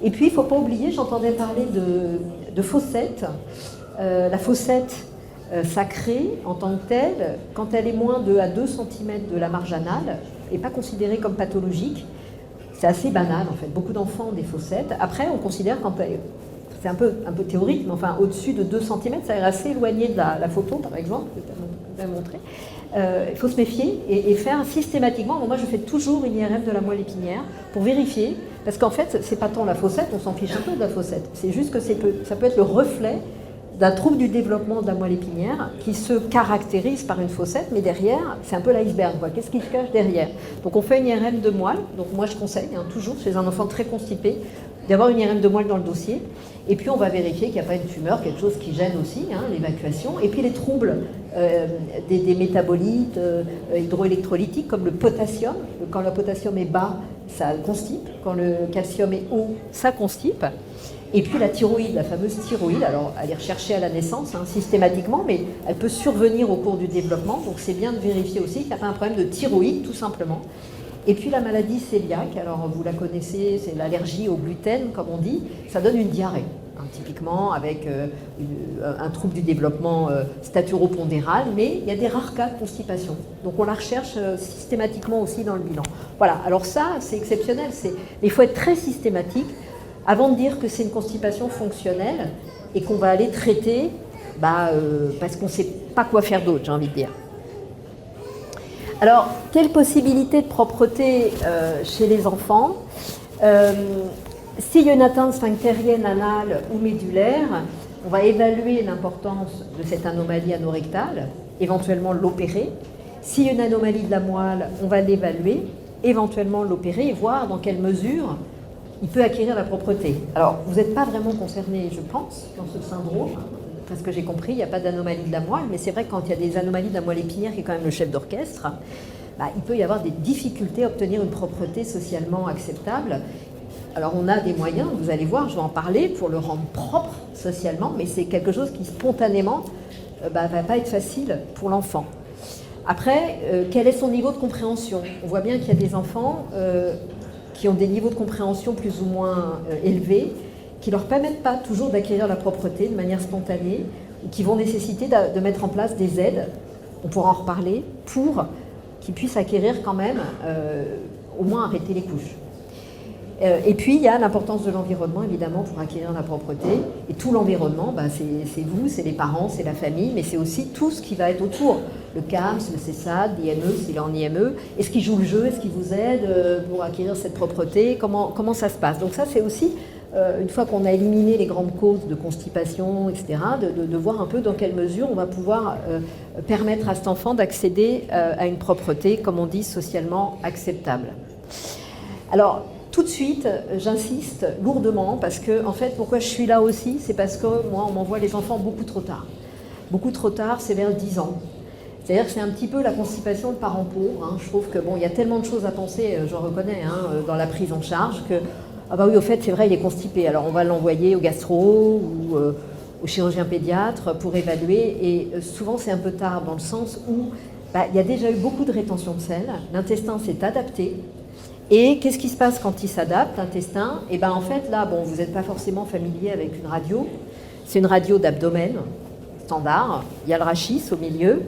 Et puis, il ne faut pas oublier, j'entendais parler de fossettes. La fossette sacrée, en tant que telle, quand elle est moins de 2 cm de la marge anale, n'est pas considérée comme pathologique. C'est assez banal, en fait. Beaucoup d'enfants ont des fossettes. Après, on considère quand c'est un peu théorique, mais enfin, au-dessus de 2 cm, ça est assez éloigné de la photo, par exemple, que je vais montrer. Il faut se méfier et faire systématiquement. Moi, je fais toujours une IRM de la moelle épinière pour vérifier, parce qu'en fait, c'est pas tant la fossette, on s'en fiche un peu de la fossette. C'est juste que ça peut être le reflet d'un trouble du développement de la moelle épinière qui se caractérise par une fossette, mais derrière, c'est un peu l'iceberg. Qu'est-ce qui se cache derrière? Donc, on fait une IRM de moelle. Donc, moi, je conseille toujours, chez un enfant très constipé, d'avoir une IRM de moelle dans le dossier. Et puis, on va vérifier qu'il n'y a pas une tumeur, quelque chose qui gêne aussi, l'évacuation. Et puis, les troubles des métabolites hydroélectrolytiques, comme le potassium. Quand le potassium est bas, ça constipe. Quand le calcium est haut, ça constipe. Et puis, la thyroïde, la fameuse thyroïde, alors, elle est recherchée à la naissance systématiquement, mais elle peut survenir au cours du développement. Donc, c'est bien de vérifier aussi qu'il n'y a pas un problème de thyroïde, tout simplement. Et puis la maladie cœliaque, alors vous la connaissez, c'est l'allergie au gluten, comme on dit, ça donne une diarrhée, typiquement avec un trouble du développement staturopondéral, mais il y a des rares cas de constipation. Donc on la recherche systématiquement aussi dans le bilan. Voilà, alors ça, c'est exceptionnel, mais il faut être très systématique avant de dire que c'est une constipation fonctionnelle et qu'on va aller traiter parce qu'on ne sait pas quoi faire d'autre, j'ai envie de dire. Alors, quelle possibilité de propreté chez les enfants? S'il y a une atteinte sphinctérienne anale ou médulaire, on va évaluer l'importance de cette anomalie anorectale, éventuellement l'opérer. S'il y a une anomalie de la moelle, on va l'évaluer, éventuellement l'opérer et voir dans quelle mesure il peut acquérir la propreté. Alors, vous n'êtes pas vraiment concerné, je pense, dans ce syndrome. Parce que j'ai compris, il n'y a pas d'anomalie de la moelle, mais c'est vrai que quand il y a des anomalies de la moelle épinière, qui est quand même le chef d'orchestre, il peut y avoir des difficultés à obtenir une propreté socialement acceptable. Alors on a des moyens, vous allez voir, je vais en parler, pour le rendre propre socialement, mais c'est quelque chose qui spontanément ne va pas être facile pour l'enfant. Après, quel est son niveau de compréhension? On voit bien qu'il y a des enfants qui ont des niveaux de compréhension plus ou moins élevés, qui ne leur permettent pas toujours d'acquérir la propreté de manière spontanée, ou qui vont nécessiter de mettre en place des aides, on pourra en reparler, pour qu'ils puissent acquérir quand même, au moins arrêter les couches. Et puis, il y a l'importance de l'environnement, évidemment, pour acquérir la propreté. Et tout l'environnement, c'est vous, c'est les parents, c'est la famille, mais c'est aussi tout ce qui va être autour. Le CAMS, le CESAD, l'IME, s'il est en IME. Est-ce qu'il joue le jeu? Est-ce qu'il vous aide pour acquérir cette propreté? Comment ça se passe? Donc ça, c'est aussi, une fois qu'on a éliminé les grandes causes de constipation, etc., de voir un peu dans quelle mesure on va pouvoir permettre à cet enfant d'accéder à une propreté, comme on dit, socialement acceptable. Alors, tout de suite, j'insiste lourdement parce que, en fait, pourquoi je suis là aussi, c'est parce que moi, on m'envoie les enfants beaucoup trop tard. Beaucoup trop tard, c'est vers 10 ans. C'est-à-dire que c'est un petit peu la constipation de parents pauvres. Hein. Je trouve que, bon, il y a tellement de choses à penser, j'en reconnais, dans la prise en charge, que, ah bah oui, au fait, c'est vrai, il est constipé. Alors, on va l'envoyer au gastro ou au chirurgien pédiatre pour évaluer. Et souvent, c'est un peu tard dans le sens où il y a déjà eu beaucoup de rétention de sel. L'intestin s'est adapté. Et qu'est-ce qui se passe quand il s'adapte, l'intestin? Et bien en fait, là, bon, vous n'êtes pas forcément familier avec une radio. C'est une radio d'abdomen, standard. Il y a le rachis au milieu.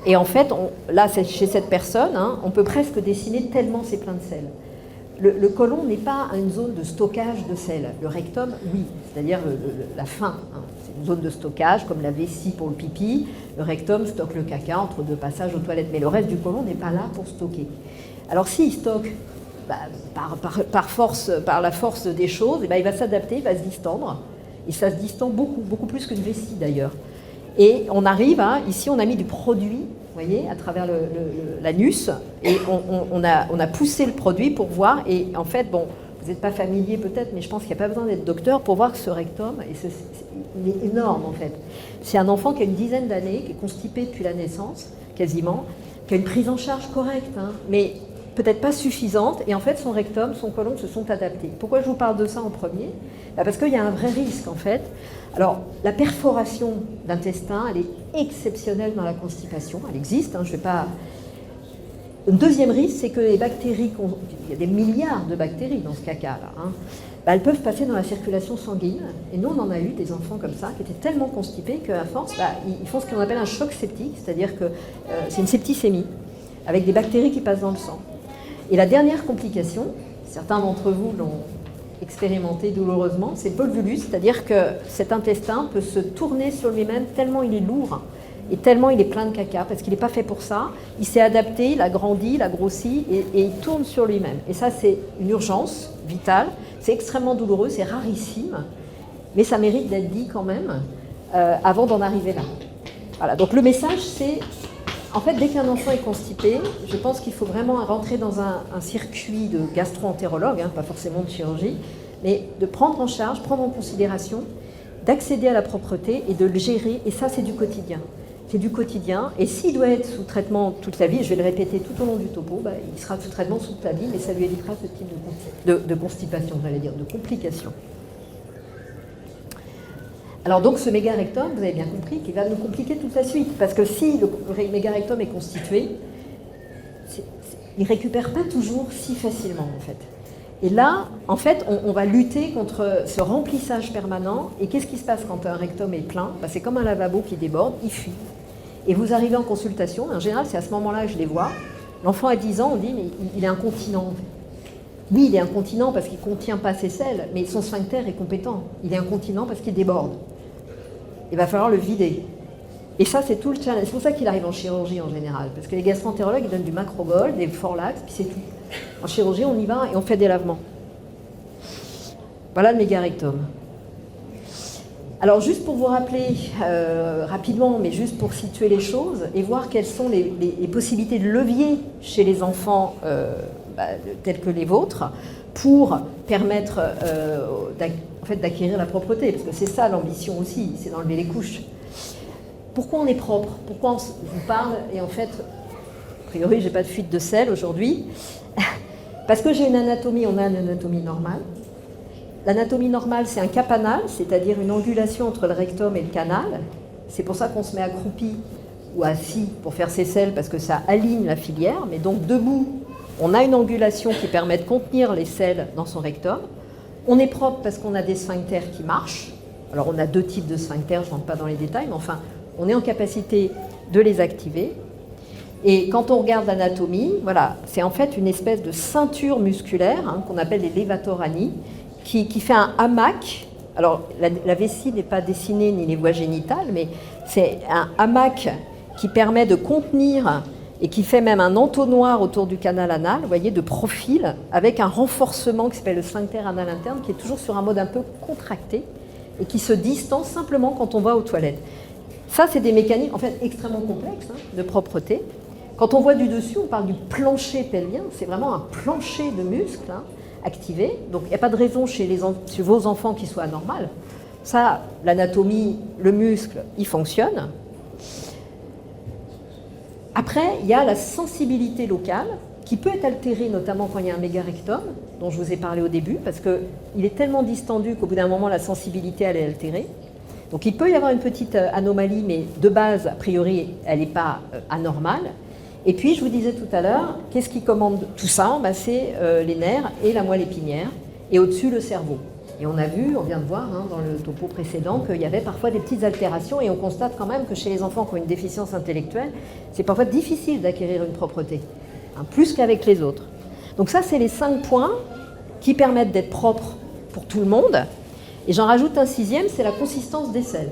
Et en fait, là, chez cette personne, on peut presque dessiner tellement c'est plein de sel. Le côlon n'est pas une zone de stockage de sel. Le rectum, oui, c'est-à-dire la fin. C'est une zone de stockage, comme la vessie pour le pipi. Le rectum stocke le caca entre deux passages aux toilettes. Mais le reste du côlon n'est pas là pour stocker. Alors s'il stocke par la force des choses, il va s'adapter, il va se distendre. Et ça se distend beaucoup plus qu'une vessie d'ailleurs. Et on arrive ici on a mis du produit, vous voyez, à travers l'anus, et on a poussé le produit pour voir, et en fait, bon, vous n'êtes pas familier peut-être, mais je pense qu'il n'y a pas besoin d'être docteur pour voir que ce rectum, il est énorme en fait. C'est un enfant qui a une dizaine d'années, qui est constipé depuis la naissance, quasiment, qui a une prise en charge correcte, mais peut-être pas suffisante, et en fait son rectum, son côlon se sont adaptés. Pourquoi je vous parle de ça en premier? Parce qu'il y a un vrai risque en fait. Alors la perforation d'intestin, elle est exceptionnelle dans la constipation, elle existe, je vais pas... Un deuxième risque, c'est que les bactéries, il y a des milliards de bactéries dans ce caca-là, elles peuvent passer dans la circulation sanguine, et nous on en a eu des enfants comme ça, qui étaient tellement constipés qu'à force, ils font ce qu'on appelle un choc septique, c'est-à-dire que c'est une septicémie, avec des bactéries qui passent dans le sang. Et la dernière complication, certains d'entre vous l'ont expérimenté douloureusement, c'est le volvulus, c'est-à-dire que cet intestin peut se tourner sur lui-même tellement il est lourd et tellement il est plein de caca, parce qu'il n'est pas fait pour ça. Il s'est adapté, il a grandi, il a grossi et il tourne sur lui-même. Et ça, c'est une urgence vitale, c'est extrêmement douloureux, c'est rarissime, mais ça mérite d'être dit quand même avant d'en arriver là. Voilà, donc le message, c'est... En fait, dès qu'un enfant est constipé, je pense qu'il faut vraiment rentrer dans un circuit de gastro-entérologue, pas forcément de chirurgie, mais de prendre en charge, prendre en considération, d'accéder à la propreté et de le gérer. Et ça, c'est du quotidien. C'est du quotidien. Et s'il doit être sous traitement toute la vie, je vais le répéter tout au long du topo, il sera sous traitement toute la vie, mais ça lui évitera ce type de constipation, j'allais dire, de complications. Alors donc ce mégarectum, vous avez bien compris qu'il va nous compliquer toute la suite, parce que si le mégarectum est constitué, il ne récupère pas toujours si facilement en fait. Et là, en fait, on va lutter contre ce remplissage permanent, et qu'est-ce qui se passe quand un rectum est plein? C'est comme un lavabo qui déborde, il fuit. Et vous arrivez en consultation, en général c'est à ce moment-là que je les vois, l'enfant a 10 ans, on dit mais il est incontinent. Oui, il est incontinent parce qu'il ne contient pas ses selles, mais son sphincter est compétent. Il est incontinent parce qu'il déborde. Il va falloir le vider. Et ça, c'est tout le challenge. C'est pour ça qu'il arrive en chirurgie en général. Parce que les gastro-entérologues, ils donnent du Macrogol, des Forlax, puis c'est tout. En chirurgie, on y va et on fait des lavements. Voilà le mégarectum. Alors, juste pour vous rappeler rapidement, mais juste pour situer les choses, et voir quelles sont les possibilités de levier chez les enfants tels que les vôtres, pour permettre d'acquérir la propreté, parce que c'est ça l'ambition aussi, c'est d'enlever les couches. Pourquoi on est propre? Pourquoi on vous parle? Et en fait, a priori, j'ai pas de fuite de sel aujourd'hui, parce que j'ai une anatomie, on a une anatomie normale. L'anatomie normale, c'est un capanal, c'est-à-dire une angulation entre le rectum et le canal. C'est pour ça qu'on se met accroupi ou assis pour faire ses selles, parce que ça aligne la filière, mais donc debout, on a une angulation qui permet de contenir les selles dans son rectum. On est propre parce qu'on a des sphincters qui marchent. Alors on a 2 types de sphincters, je ne rentre pas dans les détails, mais enfin, on est en capacité de les activer. Et quand on regarde l'anatomie, voilà, c'est en fait une espèce de ceinture musculaire qu'on appelle les levatorani, qui fait un hamac. Alors la vessie n'est pas dessinée ni les voies génitales, mais c'est un hamac qui permet de contenir et qui fait même un entonnoir autour du canal anal, vous voyez, de profil, avec un renforcement qui s'appelle le sphincter anal interne, qui est toujours sur un mode un peu contracté et qui se distance simplement quand on va aux toilettes. Ça, c'est des mécaniques en fait extrêmement complexes de propreté. Quand on voit du dessus, on parle du plancher pelvien, c'est vraiment un plancher de muscles activé. Donc il n'y a pas de raison chez vos enfants qu'il soit anormal. Ça, l'anatomie, le muscle, il fonctionne. Après, il y a la sensibilité locale qui peut être altérée, notamment quand il y a un mégarectum, dont je vous ai parlé au début, parce qu'il est tellement distendu qu'au bout d'un moment, la sensibilité, elle est altérée. Donc il peut y avoir une petite anomalie, mais de base, a priori, elle n'est pas anormale. Et puis, je vous disais tout à l'heure, qu'est-ce qui commande tout ça? C'est les nerfs et la moelle épinière, et au-dessus, le cerveau. Et on a vu, on vient de voir dans le topo précédent, qu'il y avait parfois des petites altérations, et on constate quand même que chez les enfants qui ont une déficience intellectuelle, c'est parfois difficile d'acquérir une propreté, plus qu'avec les autres. Donc ça, c'est les 5 points qui permettent d'être propres pour tout le monde. Et j'en rajoute un 6e, c'est la consistance des selles.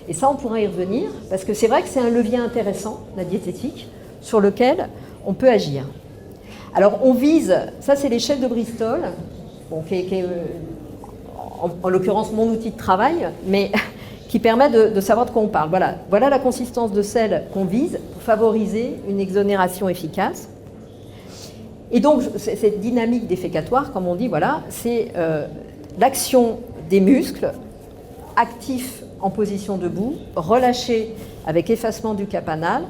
Et ça, on pourra y revenir, parce que c'est vrai que c'est un levier intéressant, la diététique, sur lequel on peut agir. Alors, on vise, ça c'est l'échelle de Bristol, bon, qui est en l'occurrence mon outil de travail, mais qui permet de savoir de quoi on parle. Voilà la consistance de sel qu'on vise pour favoriser une exonération efficace. Et donc, cette dynamique défécatoire, comme on dit, voilà, c'est l'action des muscles actifs en position debout, relâchés avec effacement du cap anal,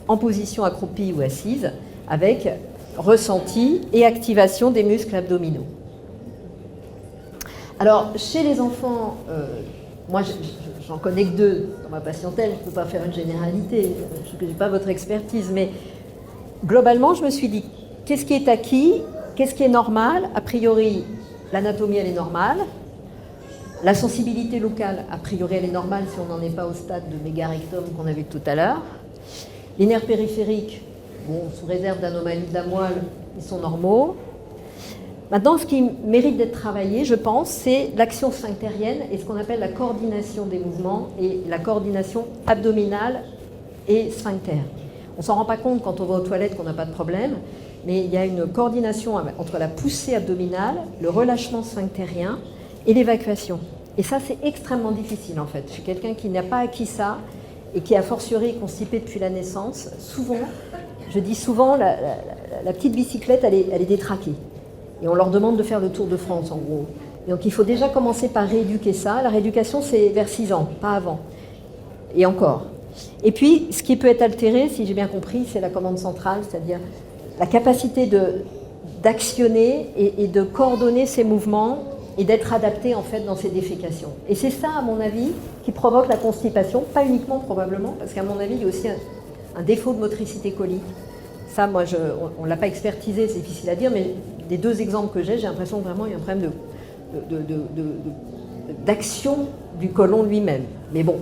en position accroupie ou assise, avec ressenti et activation des muscles abdominaux. Alors, chez les enfants, moi, j'en connais que 2 dans ma patientèle, je ne peux pas faire une généralité, je n'ai pas votre expertise, mais globalement, je me suis dit, qu'est-ce qui est acquis, qu'est-ce qui est normal? A priori, l'anatomie, elle est normale. La sensibilité locale, a priori, elle est normale si on n'en est pas au stade de mégarectum qu'on a vu tout à l'heure. Les nerfs périphériques, bon, sous réserve d'anomalies de la moelle, ils sont normaux. Maintenant, ce qui mérite d'être travaillé, je pense, c'est l'action sphinctérienne et ce qu'on appelle la coordination des mouvements et la coordination abdominale et sphincter. On ne s'en rend pas compte quand on va aux toilettes qu'on n'a pas de problème, mais il y a une coordination entre la poussée abdominale, le relâchement sphinctérien et l'évacuation. Et ça, c'est extrêmement difficile en fait. Je suis quelqu'un qui n'a pas acquis ça et qui a fortiori est constipé depuis la naissance. Souvent, je dis souvent, la petite bicyclette, elle est détraquée. Et on leur demande de faire le Tour de France, en gros. Et donc il faut déjà commencer par rééduquer ça. La rééducation, c'est vers 6 ans, pas avant. Et encore. Et puis, ce qui peut être altéré, si j'ai bien compris, c'est la commande centrale, c'est-à-dire la capacité d'actionner et de coordonner ces mouvements et d'être adapté, en fait, dans ces défécations. Et c'est ça, à mon avis, qui provoque la constipation, pas uniquement probablement, parce qu'à mon avis, il y a aussi un défaut de motricité colique. Ça, moi, on ne l'a pas expertisé, c'est difficile à dire, mais des 2 exemples que j'ai l'impression que vraiment il y a un problème d'action du côlon lui-même. Mais bon.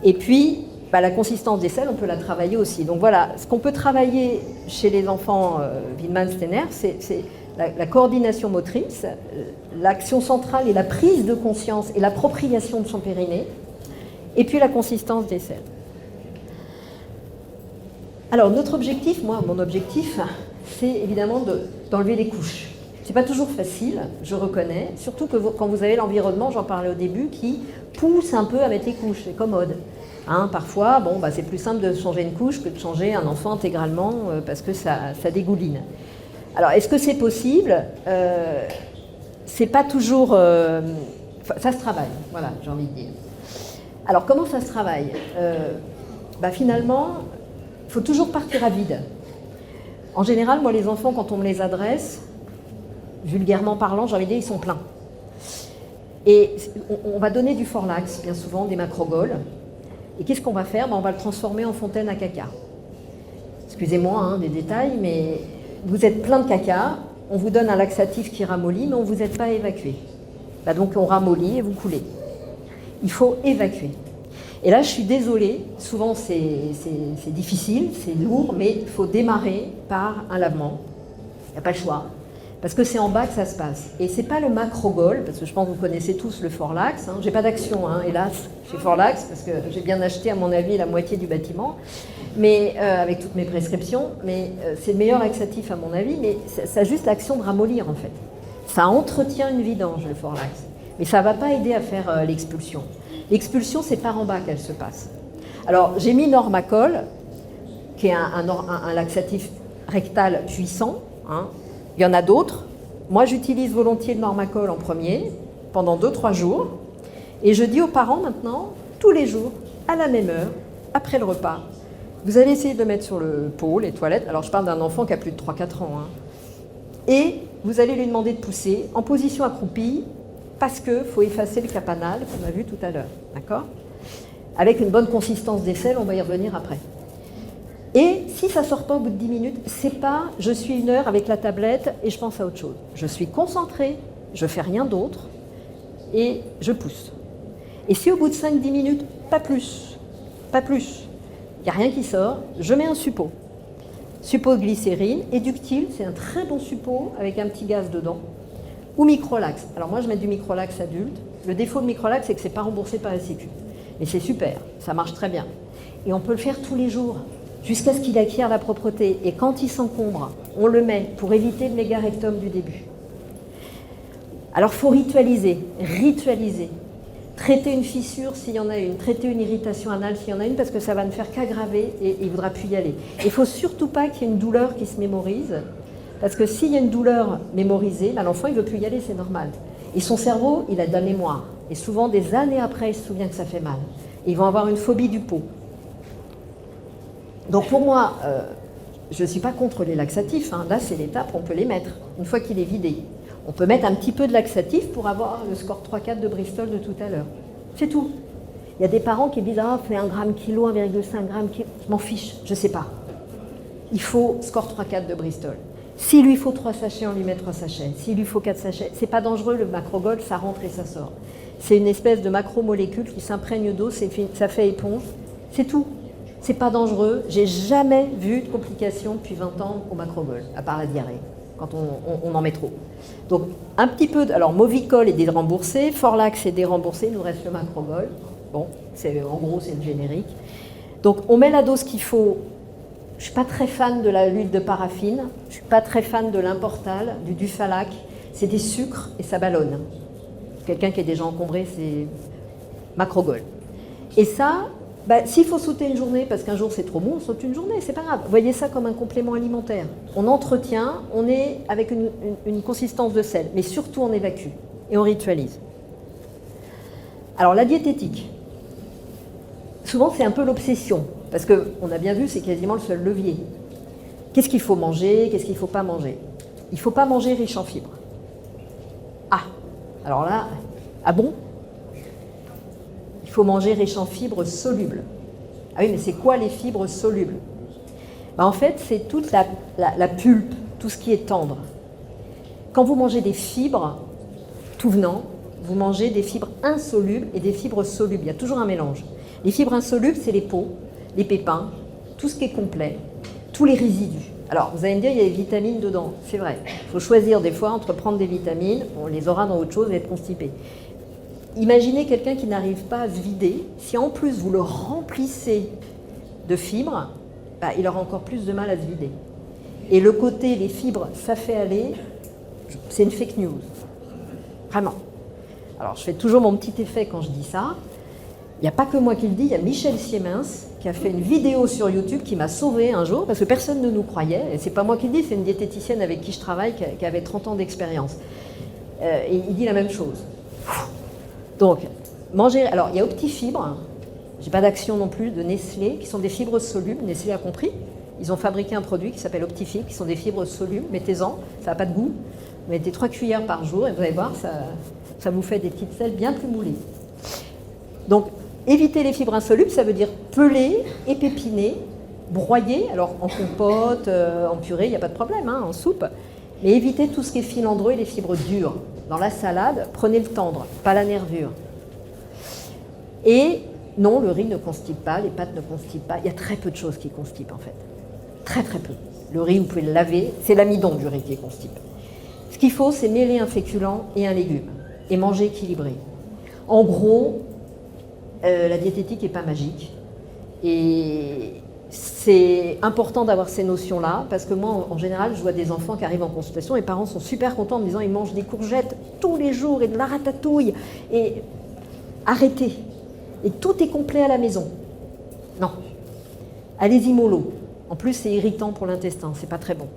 Et puis, la consistance des selles, on peut la travailler aussi. Donc voilà, ce qu'on peut travailler chez les enfants Wiedemann-Steiner, c'est la coordination motrice, l'action centrale et la prise de conscience et l'appropriation de son périnée, et puis la consistance des selles. Alors, notre objectif, mon objectif, c'est évidemment d'enlever les couches. C'est pas toujours facile, je reconnais, surtout que quand vous avez l'environnement, j'en parlais au début, qui pousse un peu à mettre les couches, c'est commode. Parfois, c'est plus simple de changer une couche que de changer un enfant intégralement parce que ça dégouline. Alors, est-ce que c'est possible? C'est pas toujours... ça se travaille, voilà, j'ai envie de dire. Alors, comment ça se travaille? Finalement, il faut toujours partir à vide. En général, moi, les enfants, quand on me les adresse, vulgairement parlant, j'ai envie de dire, ils sont pleins. Et on va donner du Forlax, bien souvent, des macrogoles. Et qu'est-ce qu'on va faire? On va le transformer en fontaine à caca. Excusez-moi des détails, mais vous êtes plein de caca, on vous donne un laxatif qui ramollit, mais on ne vous aide pas à évacuer. Bah donc on ramollit et vous coulez. Il faut évacuer. Et là, je suis désolée, souvent c'est difficile, c'est lourd, mais il faut démarrer par un lavement. Il n'y a pas le choix. Parce que c'est en bas que ça se passe. Et ce n'est pas le Macrogol, parce que je pense que vous connaissez tous le Forlax. Hein. Je n'ai pas d'action, hein, hélas, chez Forlax, parce que j'ai bien acheté, à mon avis, la moitié du bâtiment, mais avec toutes mes prescriptions. Mais c'est le meilleur laxatif, à mon avis, mais ça a juste l'action de ramollir, en fait. Ça entretient une vidange, le Forlax. Mais ça ne va pas aider à faire l'expulsion. L'expulsion, c'est par en bas qu'elle se passe. Alors, j'ai mis Normacol, qui est un laxatif rectal puissant. Hein. Il y en a d'autres. Moi, j'utilise volontiers le Normacol en premier, pendant 2-3 jours. Et je dis aux parents maintenant, tous les jours, à la même heure, après le repas, vous allez essayer de le mettre sur le pot, les toilettes. Alors, je parle d'un enfant qui a plus de 3-4 ans. Hein. Et vous allez lui demander de pousser en position accroupie, parce qu'il faut effacer le capanal qu'on a vu tout à l'heure, d'accord? Avec une bonne consistance d'aisselle, on va y revenir après. Et si ça ne sort pas au bout de 10 minutes, c'est pas je suis 1 heure avec la tablette et je pense à autre chose. Je suis concentrée, je ne fais rien d'autre et je pousse. Et si au bout de 5-10 minutes, pas plus, il n'y a rien qui sort, je mets un suppôt. Suppôt de glycérine, Eductil, c'est un très bon suppôt avec un petit gaz dedans. Ou Microlax. Alors moi, je mets du Microlax adulte. Le défaut de Microlax, c'est que ce n'est pas remboursé par la Sécu. Mais c'est super, ça marche très bien. Et on peut le faire tous les jours, jusqu'à ce qu'il acquiert la propreté. Et quand il s'encombre, on le met pour éviter le mégarectum du début. Alors, il faut ritualiser. Traiter une fissure s'il y en a une, traiter une irritation anale s'il y en a une, parce que ça va ne faire qu'aggraver et il ne voudra plus y aller. Il ne faut surtout pas qu'il y ait une douleur qui se mémorise. Parce que s'il y a une douleur mémorisée, l'enfant il ne veut plus y aller, c'est normal. Et son cerveau, il a de la mémoire. Et souvent, des années après, il se souvient que ça fait mal. Et ils vont avoir une phobie du pot. Donc pour moi, je ne suis pas contre les laxatifs. Hein. Là, c'est l'étape, on peut les mettre, une fois qu'il est vidé. On peut mettre un petit peu de laxatif pour avoir le score 3-4 de Bristol de tout à l'heure. C'est tout. Il y a des parents qui disent « Ah, fais 1 gramme kilo, 1,5 gramme kilo. » Je m'en fiche, je ne sais pas. Il faut score 3-4 de Bristol. S'il lui faut 3 sachets, on lui met 3 sachets. S'il lui faut 4 sachets, c'est pas dangereux le Macrogol, ça rentre et ça sort. C'est une espèce de macromolécule qui s'imprègne d'eau, ça fait éponge. C'est tout. C'est pas dangereux. J'ai jamais vu de complications depuis 20 ans au Macrogol, à part la diarrhée, quand on en met trop. Donc un petit peu, alors Movicol est déremboursé, Forlax est déremboursé, il nous reste le Macrogol. Bon, en gros c'est le générique. Donc on met la dose qu'il faut. Je ne suis pas très fan de l'huile de paraffine, je ne suis pas très fan de l'importal, du Dufalac. C'est des sucres et ça ballonne. Quelqu'un qui est déjà encombré, c'est Macrogol. Et ça, s'il faut sauter une journée, parce qu'un jour c'est trop mou, on saute une journée, c'est pas grave. Voyez ça comme un complément alimentaire. On entretient, on est avec une consistance de sel, mais surtout on évacue et on ritualise. Alors la diététique, souvent c'est un peu l'obsession. Parce qu'on a bien vu, c'est quasiment le seul levier. Qu'est-ce qu'il faut manger, qu'est-ce qu'il ne faut pas manger? Il ne faut pas manger riche en fibres. Ah, alors là, ah bon? Il faut manger riche en fibres solubles. Ah oui, mais c'est quoi les fibres solubles? En fait, c'est toute la pulpe, tout ce qui est tendre. Quand vous mangez des fibres, tout venant, vous mangez des fibres insolubles et des fibres solubles. Il y a toujours un mélange. Les fibres insolubles, c'est les peaux, les pépins, tout ce qui est complet, tous les résidus. Alors, vous allez me dire, il y a des vitamines dedans. C'est vrai. Il faut choisir des fois entre prendre des vitamines, on les aura dans autre chose et être constipé. Imaginez quelqu'un qui n'arrive pas à se vider. Si en plus vous le remplissez de fibres, il aura encore plus de mal à se vider. Et le côté, les fibres, ça fait aller, c'est une fake news. Vraiment. Alors, je fais toujours mon petit effet quand je dis ça. Il n'y a pas que moi qui le dis, il y a Michel Siemens qui a fait une vidéo sur YouTube qui m'a sauvée un jour parce que personne ne nous croyait. Et ce n'est pas moi qui le dis, c'est une diététicienne avec qui je travaille qui avait 30 ans d'expérience. Et il dit la même chose. Donc, manger. Alors, il y a Optifibres, je n'ai pas d'action non plus, de Nestlé, qui sont des fibres solubles. Nestlé a compris. Ils ont fabriqué un produit qui s'appelle Optifibres, qui sont des fibres solubles. Mettez-en, ça n'a pas de goût. Vous mettez 3 cuillères par jour et vous allez voir, ça vous fait des petites selles bien plus moulées. Donc, éviter les fibres insolubles, ça veut dire peler, épépiner, broyer, alors en compote, en purée, il n'y a pas de problème, hein, en soupe, mais éviter tout ce qui est filandreux et les fibres dures. dans la salade, prenez le tendre, pas la nervure. Et non, le riz ne constipe pas, les pâtes ne constipent pas. Il y a très peu de choses qui constipent en fait. Très très peu. Le riz, vous pouvez le laver, c'est l'amidon du riz qui constipe. Ce qu'il faut, c'est mêler un féculent et un légume et manger équilibré. En gros, la diététique n'est pas magique. Et c'est important d'avoir ces notions-là, parce que moi, en général, je vois des enfants qui arrivent en consultation, les parents sont super contents en me disant ils mangent des courgettes tous les jours et de la ratatouille. Et arrêtez. Et tout est complet à la maison. Non. Allez-y mollo. En plus, c'est irritant pour l'intestin, c'est pas très bon.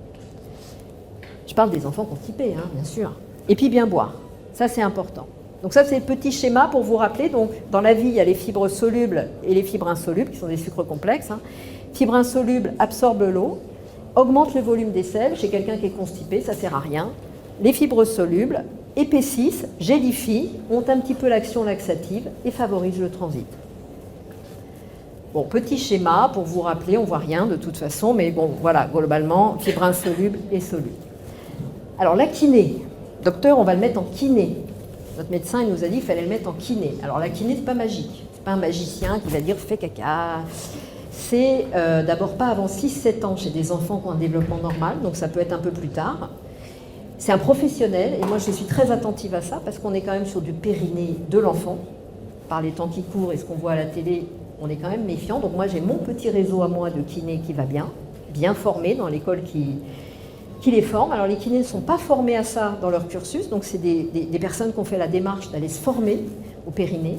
Je parle des enfants constipés, hein, bien sûr. Et puis bien boire. Ça, c'est important. Donc ça, c'est le petit schéma pour vous rappeler. Donc, dans la vie, il y a les fibres solubles et les fibres insolubles, qui sont des sucres complexes. Hein. Fibres insolubles absorbent l'eau, augmentent le volume des selles. Chez quelqu'un qui est constipé, ça ne sert à rien. Les fibres solubles épaississent, gélifient, ont un petit peu l'action laxative et favorisent le transit. Bon, petit schéma pour vous rappeler, on ne voit rien de toute façon, mais bon, voilà, globalement, fibres insolubles et solubles. Alors la kiné, docteur, on va le mettre en kiné. Notre médecin, il nous a dit qu'il fallait le mettre en kiné. Alors la kiné, c'est pas magique. C'est pas un magicien qui va dire fais caca. C'est d'abord pas avant 6-7 ans chez des enfants qui ont un développement normal, donc ça peut être un peu plus tard. C'est un professionnel, et moi je suis très attentive à ça, parce qu'on est quand même sur du périnée de l'enfant. Par les temps qui courent et ce qu'on voit à la télé, on est quand même méfiant. Donc moi j'ai mon petit réseau à moi de kinés qui va bien formé dans l'école qui les forme. Alors les kinés ne sont pas formés à ça dans leur cursus, donc c'est des personnes qui ont fait la démarche d'aller se former au périnée,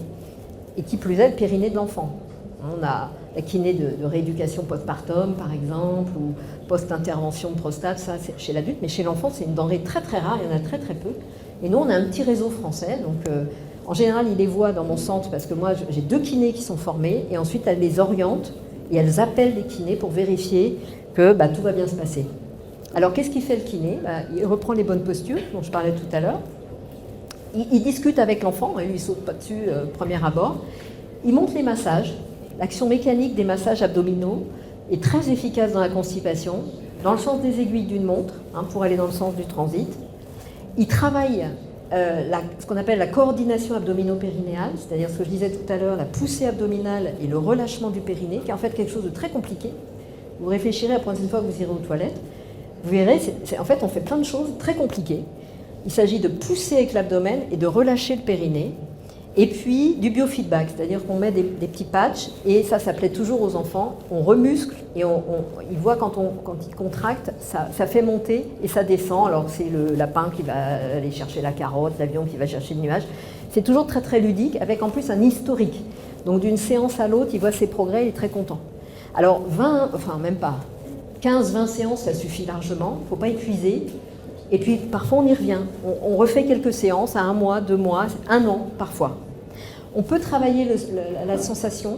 et qui plus est le périnée de l'enfant. On a la kiné de rééducation postpartum par exemple, ou post-intervention de prostate, ça c'est chez l'adulte, mais chez l'enfant c'est une denrée très très rare, il y en a très très peu. Et nous on a un petit réseau français, donc en général ils les voient dans mon centre parce que moi j'ai 2 kinés qui sont formés, et ensuite elles les orientent et elles appellent les kinés pour vérifier que tout va bien se passer. Alors, qu'est-ce qu'il fait le kiné ? Il reprend les bonnes postures, dont je parlais tout à l'heure. Il discute avec l'enfant, il ne saute pas dessus premier abord. Il montre les massages. L'action mécanique des massages abdominaux est très efficace dans la constipation, dans le sens des aiguilles d'une montre, pour aller dans le sens du transit. Il travaille ce qu'on appelle la coordination abdomino-périnéale, c'est-à-dire ce que je disais tout à l'heure, la poussée abdominale et le relâchement du périnée, qui est en fait quelque chose de très compliqué. Vous réfléchirez la prochaine fois que vous irez aux toilettes. Vous verrez, en fait, on fait plein de choses très compliquées. Il s'agit de pousser avec l'abdomen et de relâcher le périnée. Et puis, du biofeedback, c'est-à-dire qu'on met des petits patchs, et ça plaît toujours aux enfants. On remuscle, et ils voient quand ils contractent, ça fait monter et ça descend. Alors, c'est le lapin qui va aller chercher la carotte, l'avion qui va chercher le nuage. C'est toujours très, très ludique, avec en plus un historique. Donc, d'une séance à l'autre, il voit ses progrès, il est très content. Alors, 15-20 séances, ça suffit largement, il ne faut pas épuiser. Et puis parfois on y revient. On refait quelques séances à 1 mois, 2 mois, 1 an parfois. On peut travailler la sensation,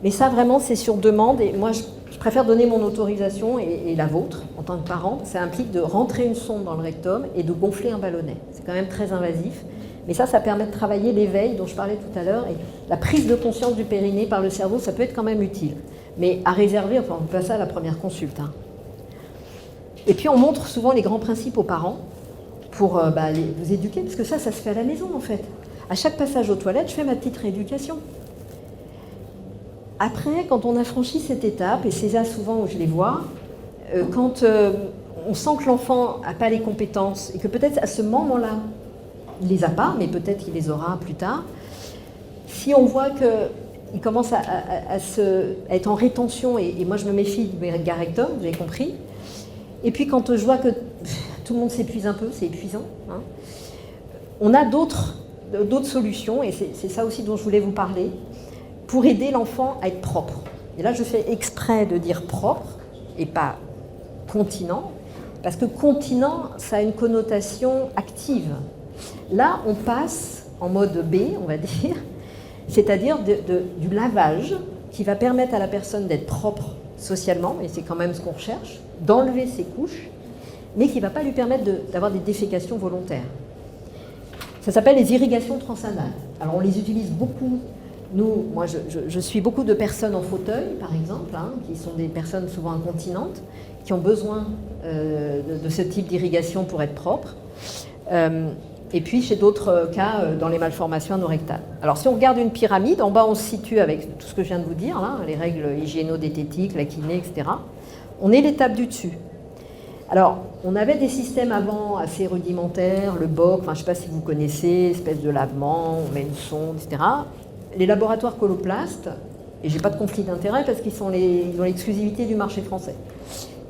mais ça vraiment c'est sur demande. Et moi je préfère donner mon autorisation et la vôtre en tant que parent. Ça implique de rentrer une sonde dans le rectum et de gonfler un ballonnet. C'est quand même très invasif. Mais ça permet de travailler l'éveil dont je parlais tout à l'heure. Et la prise de conscience du périnée par le cerveau, ça peut être quand même utile. Mais à réserver, on ne peut pas ça à la première consulte. Et puis on montre souvent les grands principes aux parents pour vous éduquer, parce que ça se fait à la maison en fait. À chaque passage aux toilettes, je fais ma petite rééducation. Après, quand on a franchi cette étape, et c'est là souvent où je les vois, quand on sent que l'enfant n'a pas les compétences, et que peut-être à ce moment-là, il ne les a pas, mais peut-être qu'il les aura plus tard, si on voit qu'il commence à être en rétention, et moi je me méfie du méga rectum, vous avez compris. Et puis quand je vois que tout le monde s'épuise un peu, c'est épuisant, on a d'autres solutions, et c'est ça aussi dont je voulais vous parler, pour aider l'enfant à être propre. Et là je fais exprès de dire propre, et pas continent, parce que continent, ça a une connotation active. Là, on passe en mode B, on va dire, c'est-à-dire du lavage qui va permettre à la personne d'être propre socialement, et c'est quand même ce qu'on recherche, d'enlever ses couches, mais qui ne va pas lui permettre d'avoir des défécations volontaires. Ça s'appelle les irrigations transanales. Alors on les utilise beaucoup. Moi je suis beaucoup de personnes en fauteuil, par exemple, qui sont des personnes souvent incontinentes, qui ont besoin de ce type d'irrigation pour être propres. et puis chez d'autres cas dans les malformations anorectales. Alors si on regarde une pyramide, en bas on se situe avec tout ce que je viens de vous dire, là, les règles hygiéno-diététiques, la kiné, etc. On est l'étape du dessus. Alors, on avait des systèmes avant assez rudimentaires, le BOC, enfin, je ne sais pas si vous connaissez, espèce de lavement, on met une sonde, etc. Les laboratoires Coloplast, et je n'ai pas de conflit d'intérêt parce qu'ils ont l'exclusivité du marché français,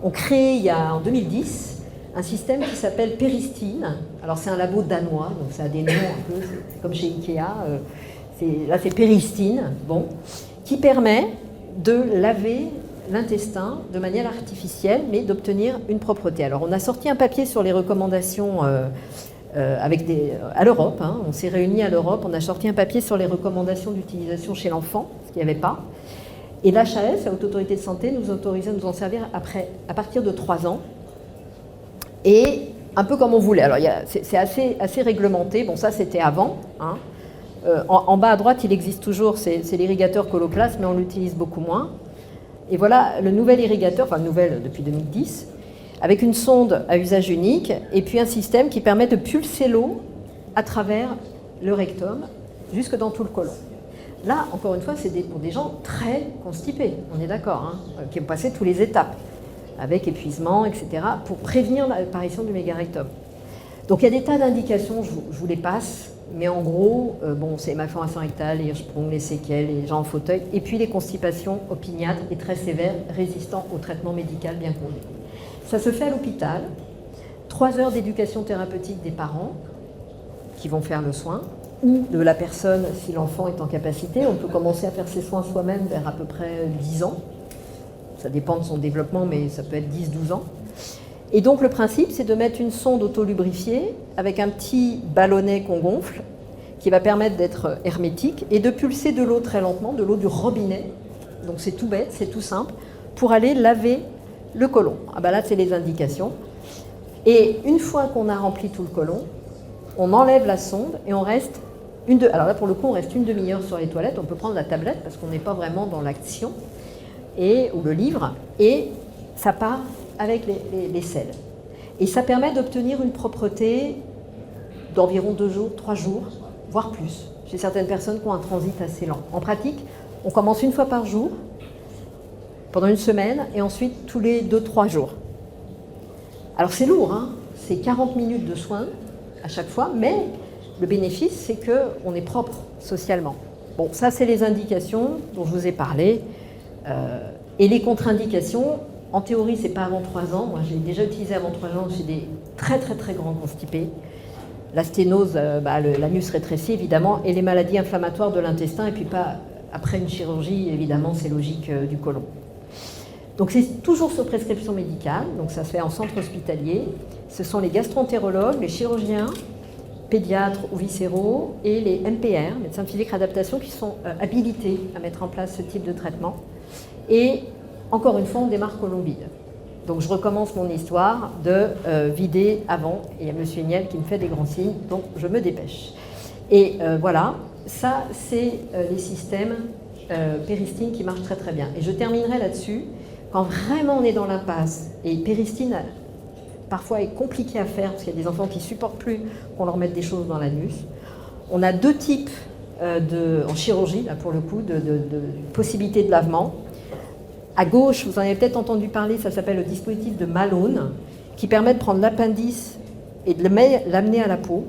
ont créé en 2010 un système qui s'appelle Peristine. Alors, c'est un labo danois, donc ça a des noms un peu, c'est comme chez Ikea. Là, c'est Peristine, bon, qui permet de laver l'intestin de manière artificielle, mais d'obtenir une propreté. Alors, on a sorti un papier sur les recommandations à l'Europe. Hein. On s'est réunis à l'Europe, on a sorti un papier sur les recommandations d'utilisation chez l'enfant, ce qu'il n'y avait pas. Et l'HAS, la Haute Autorité de Santé, nous autorisait à nous en servir à partir de 3 ans. Et un peu comme on voulait. Alors, c'est assez réglementé. Bon, ça, c'était avant. Hein. En bas à droite, il existe toujours, c'est l'irrigateur Coloplast, mais on l'utilise beaucoup moins. Et voilà le nouvel irrigateur, enfin nouvel depuis 2010, avec une sonde à usage unique et puis un système qui permet de pulser l'eau à travers le rectum jusque dans tout le côlon. Là, encore une fois, c'est pour des gens très constipés, on est d'accord, hein, qui ont passé toutes les étapes, avec épuisement, etc., pour prévenir l'apparition du mégarectum. Donc il y a des tas d'indications, je vous les passe. Mais en gros, c'est malformation rectale, les Hirschsprung, les séquelles, les gens en fauteuil, et puis les constipations opiniâtres et très sévères, résistant au traitement médical bien connu. Ça se fait à l'hôpital, 3 heures d'éducation thérapeutique des parents qui vont faire le soin, ou de la personne si l'enfant est en capacité. On peut commencer à faire ses soins soi-même vers à peu près 10 ans. Ça dépend de son développement, mais ça peut être 10-12 ans. Et donc le principe, c'est de mettre une sonde auto-lubrifiée avec un petit ballonnet qu'on gonfle, qui va permettre d'être hermétique, et de pulser de l'eau très lentement, de l'eau du robinet. Donc c'est tout bête, c'est tout simple, pour aller laver le côlon. Ah ben là, c'est les indications. Et une fois qu'on a rempli tout le côlon, on enlève la sonde et on reste alors là, pour le coup, on reste une demi-heure sur les toilettes. On peut prendre la tablette parce qu'on n'est pas vraiment dans l'action, ou le livre, et ça part avec les selles. Et ça permet d'obtenir une propreté d'environ 2 jours, 3 jours, voire plus, chez certaines personnes qui ont un transit assez lent. En pratique, on commence une fois par jour, pendant une semaine, et ensuite tous les 2-3 jours. Alors c'est lourd, hein, c'est 40 minutes de soins à chaque fois, mais le bénéfice, c'est qu'on est propre socialement. Bon, ça, c'est les indications dont je vous ai parlé. Et les contre-indications, en théorie, c'est pas avant 3 ans. Moi, j'ai déjà utilisé avant 3 ans chez des très très très grands constipés. La sténose, l'anus rétréci évidemment, et les maladies inflammatoires de l'intestin, et puis pas après une chirurgie, évidemment, c'est logique du côlon. Donc c'est toujours sur prescription médicale, donc ça se fait en centre hospitalier. Ce sont les gastroentérologues, les chirurgiens, pédiatres ou viscéraux, et les MPR, médecins physiques réadaptation, qui sont habilités à mettre en place ce type de traitement. Et encore une fois, on démarre côlon vide. Donc je recommence mon histoire de vider avant, et il y a M. Niel qui me fait des grands signes, donc je me dépêche. Et voilà, ça c'est les systèmes Peristine qui marchent très très bien. Et je terminerai là-dessus, quand vraiment on est dans l'impasse, et Peristine parfois est compliqué à faire, parce qu'il y a des enfants qui ne supportent plus qu'on leur mette des choses dans l'anus, on a 2 types en chirurgie, là pour le coup, de possibilités de lavement. À gauche, vous en avez peut-être entendu parler, ça s'appelle le dispositif de Malone, qui permet de prendre l'appendice et de l'amener à la peau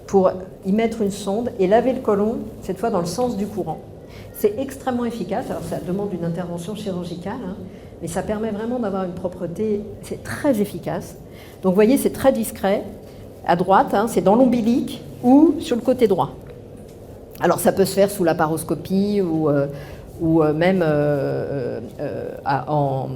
pour y mettre une sonde et laver le côlon, cette fois dans le sens du courant. C'est extrêmement efficace, alors ça demande une intervention chirurgicale, hein, mais ça permet vraiment d'avoir une propreté, c'est très efficace. Donc vous voyez, c'est très discret. À droite, hein, c'est dans l'ombilic ou sur le côté droit. Alors ça peut se faire sous la paroscopie ou même en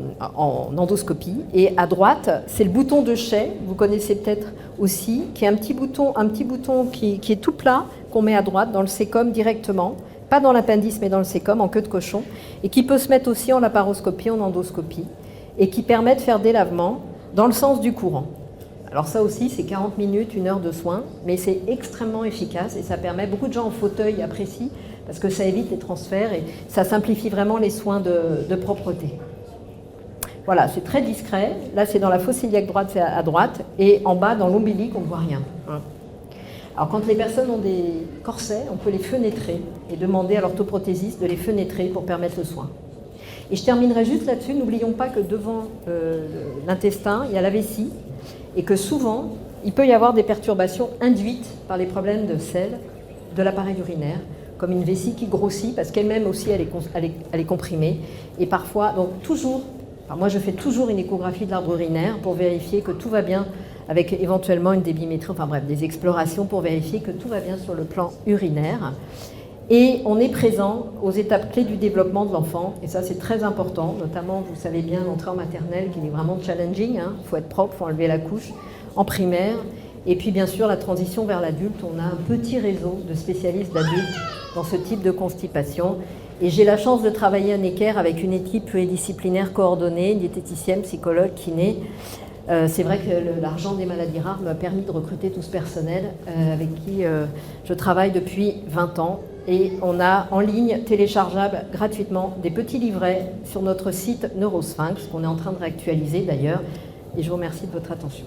endoscopie. Et à droite, c'est le bouton de Shea, vous connaissez peut-être aussi, qui est un petit bouton qui est tout plat, qu'on met à droite dans le sécom directement, pas dans l'appendice mais dans le sécom, en queue de cochon, et qui peut se mettre aussi en laparoscopie, en endoscopie, et qui permet de faire des lavements dans le sens du courant. Alors ça aussi, c'est 40 minutes, 1 heure de soins, mais c'est extrêmement efficace et ça permet, beaucoup de gens en fauteuil apprécient, parce que ça évite les transferts et ça simplifie vraiment les soins de propreté. Voilà, c'est très discret. Là, c'est dans la fosse iliaque droite, c'est à droite, et en bas, dans l'ombilic, on ne voit rien. Alors quand les personnes ont des corsets, on peut les fenêtrer et demander à l'orthoprothésiste de les fenêtrer pour permettre le soin. Et je terminerai juste là-dessus, n'oublions pas que devant l'intestin, il y a la vessie et que souvent, il peut y avoir des perturbations induites par les problèmes de sel de l'appareil urinaire, comme une vessie qui grossit parce qu'elle-même aussi elle est comprimée. Et parfois, donc toujours, moi je fais toujours une échographie de l'arbre urinaire pour vérifier que tout va bien, avec éventuellement une débimétrie, enfin bref, des explorations pour vérifier que tout va bien sur le plan urinaire. Et on est présent aux étapes clés du développement de l'enfant, et ça c'est très important, notamment, vous savez bien, l'entrée en maternelle qui est vraiment challenging, il faut être propre, il faut enlever la couche, en primaire, et puis bien sûr la transition vers l'adulte, on a un petit réseau de spécialistes d'adultes dans ce type de constipation, et j'ai la chance de travailler à Necker avec une équipe pluridisciplinaire coordonnée, diététicienne, psychologue, kiné. C'est vrai que l'argent des maladies rares m'a permis de recruter tout ce personnel avec qui je travaille depuis 20 ans. Et on a en ligne, téléchargeable gratuitement, des petits livrets sur notre site Neurosphinx, qu'on est en train de réactualiser d'ailleurs. Et je vous remercie de votre attention.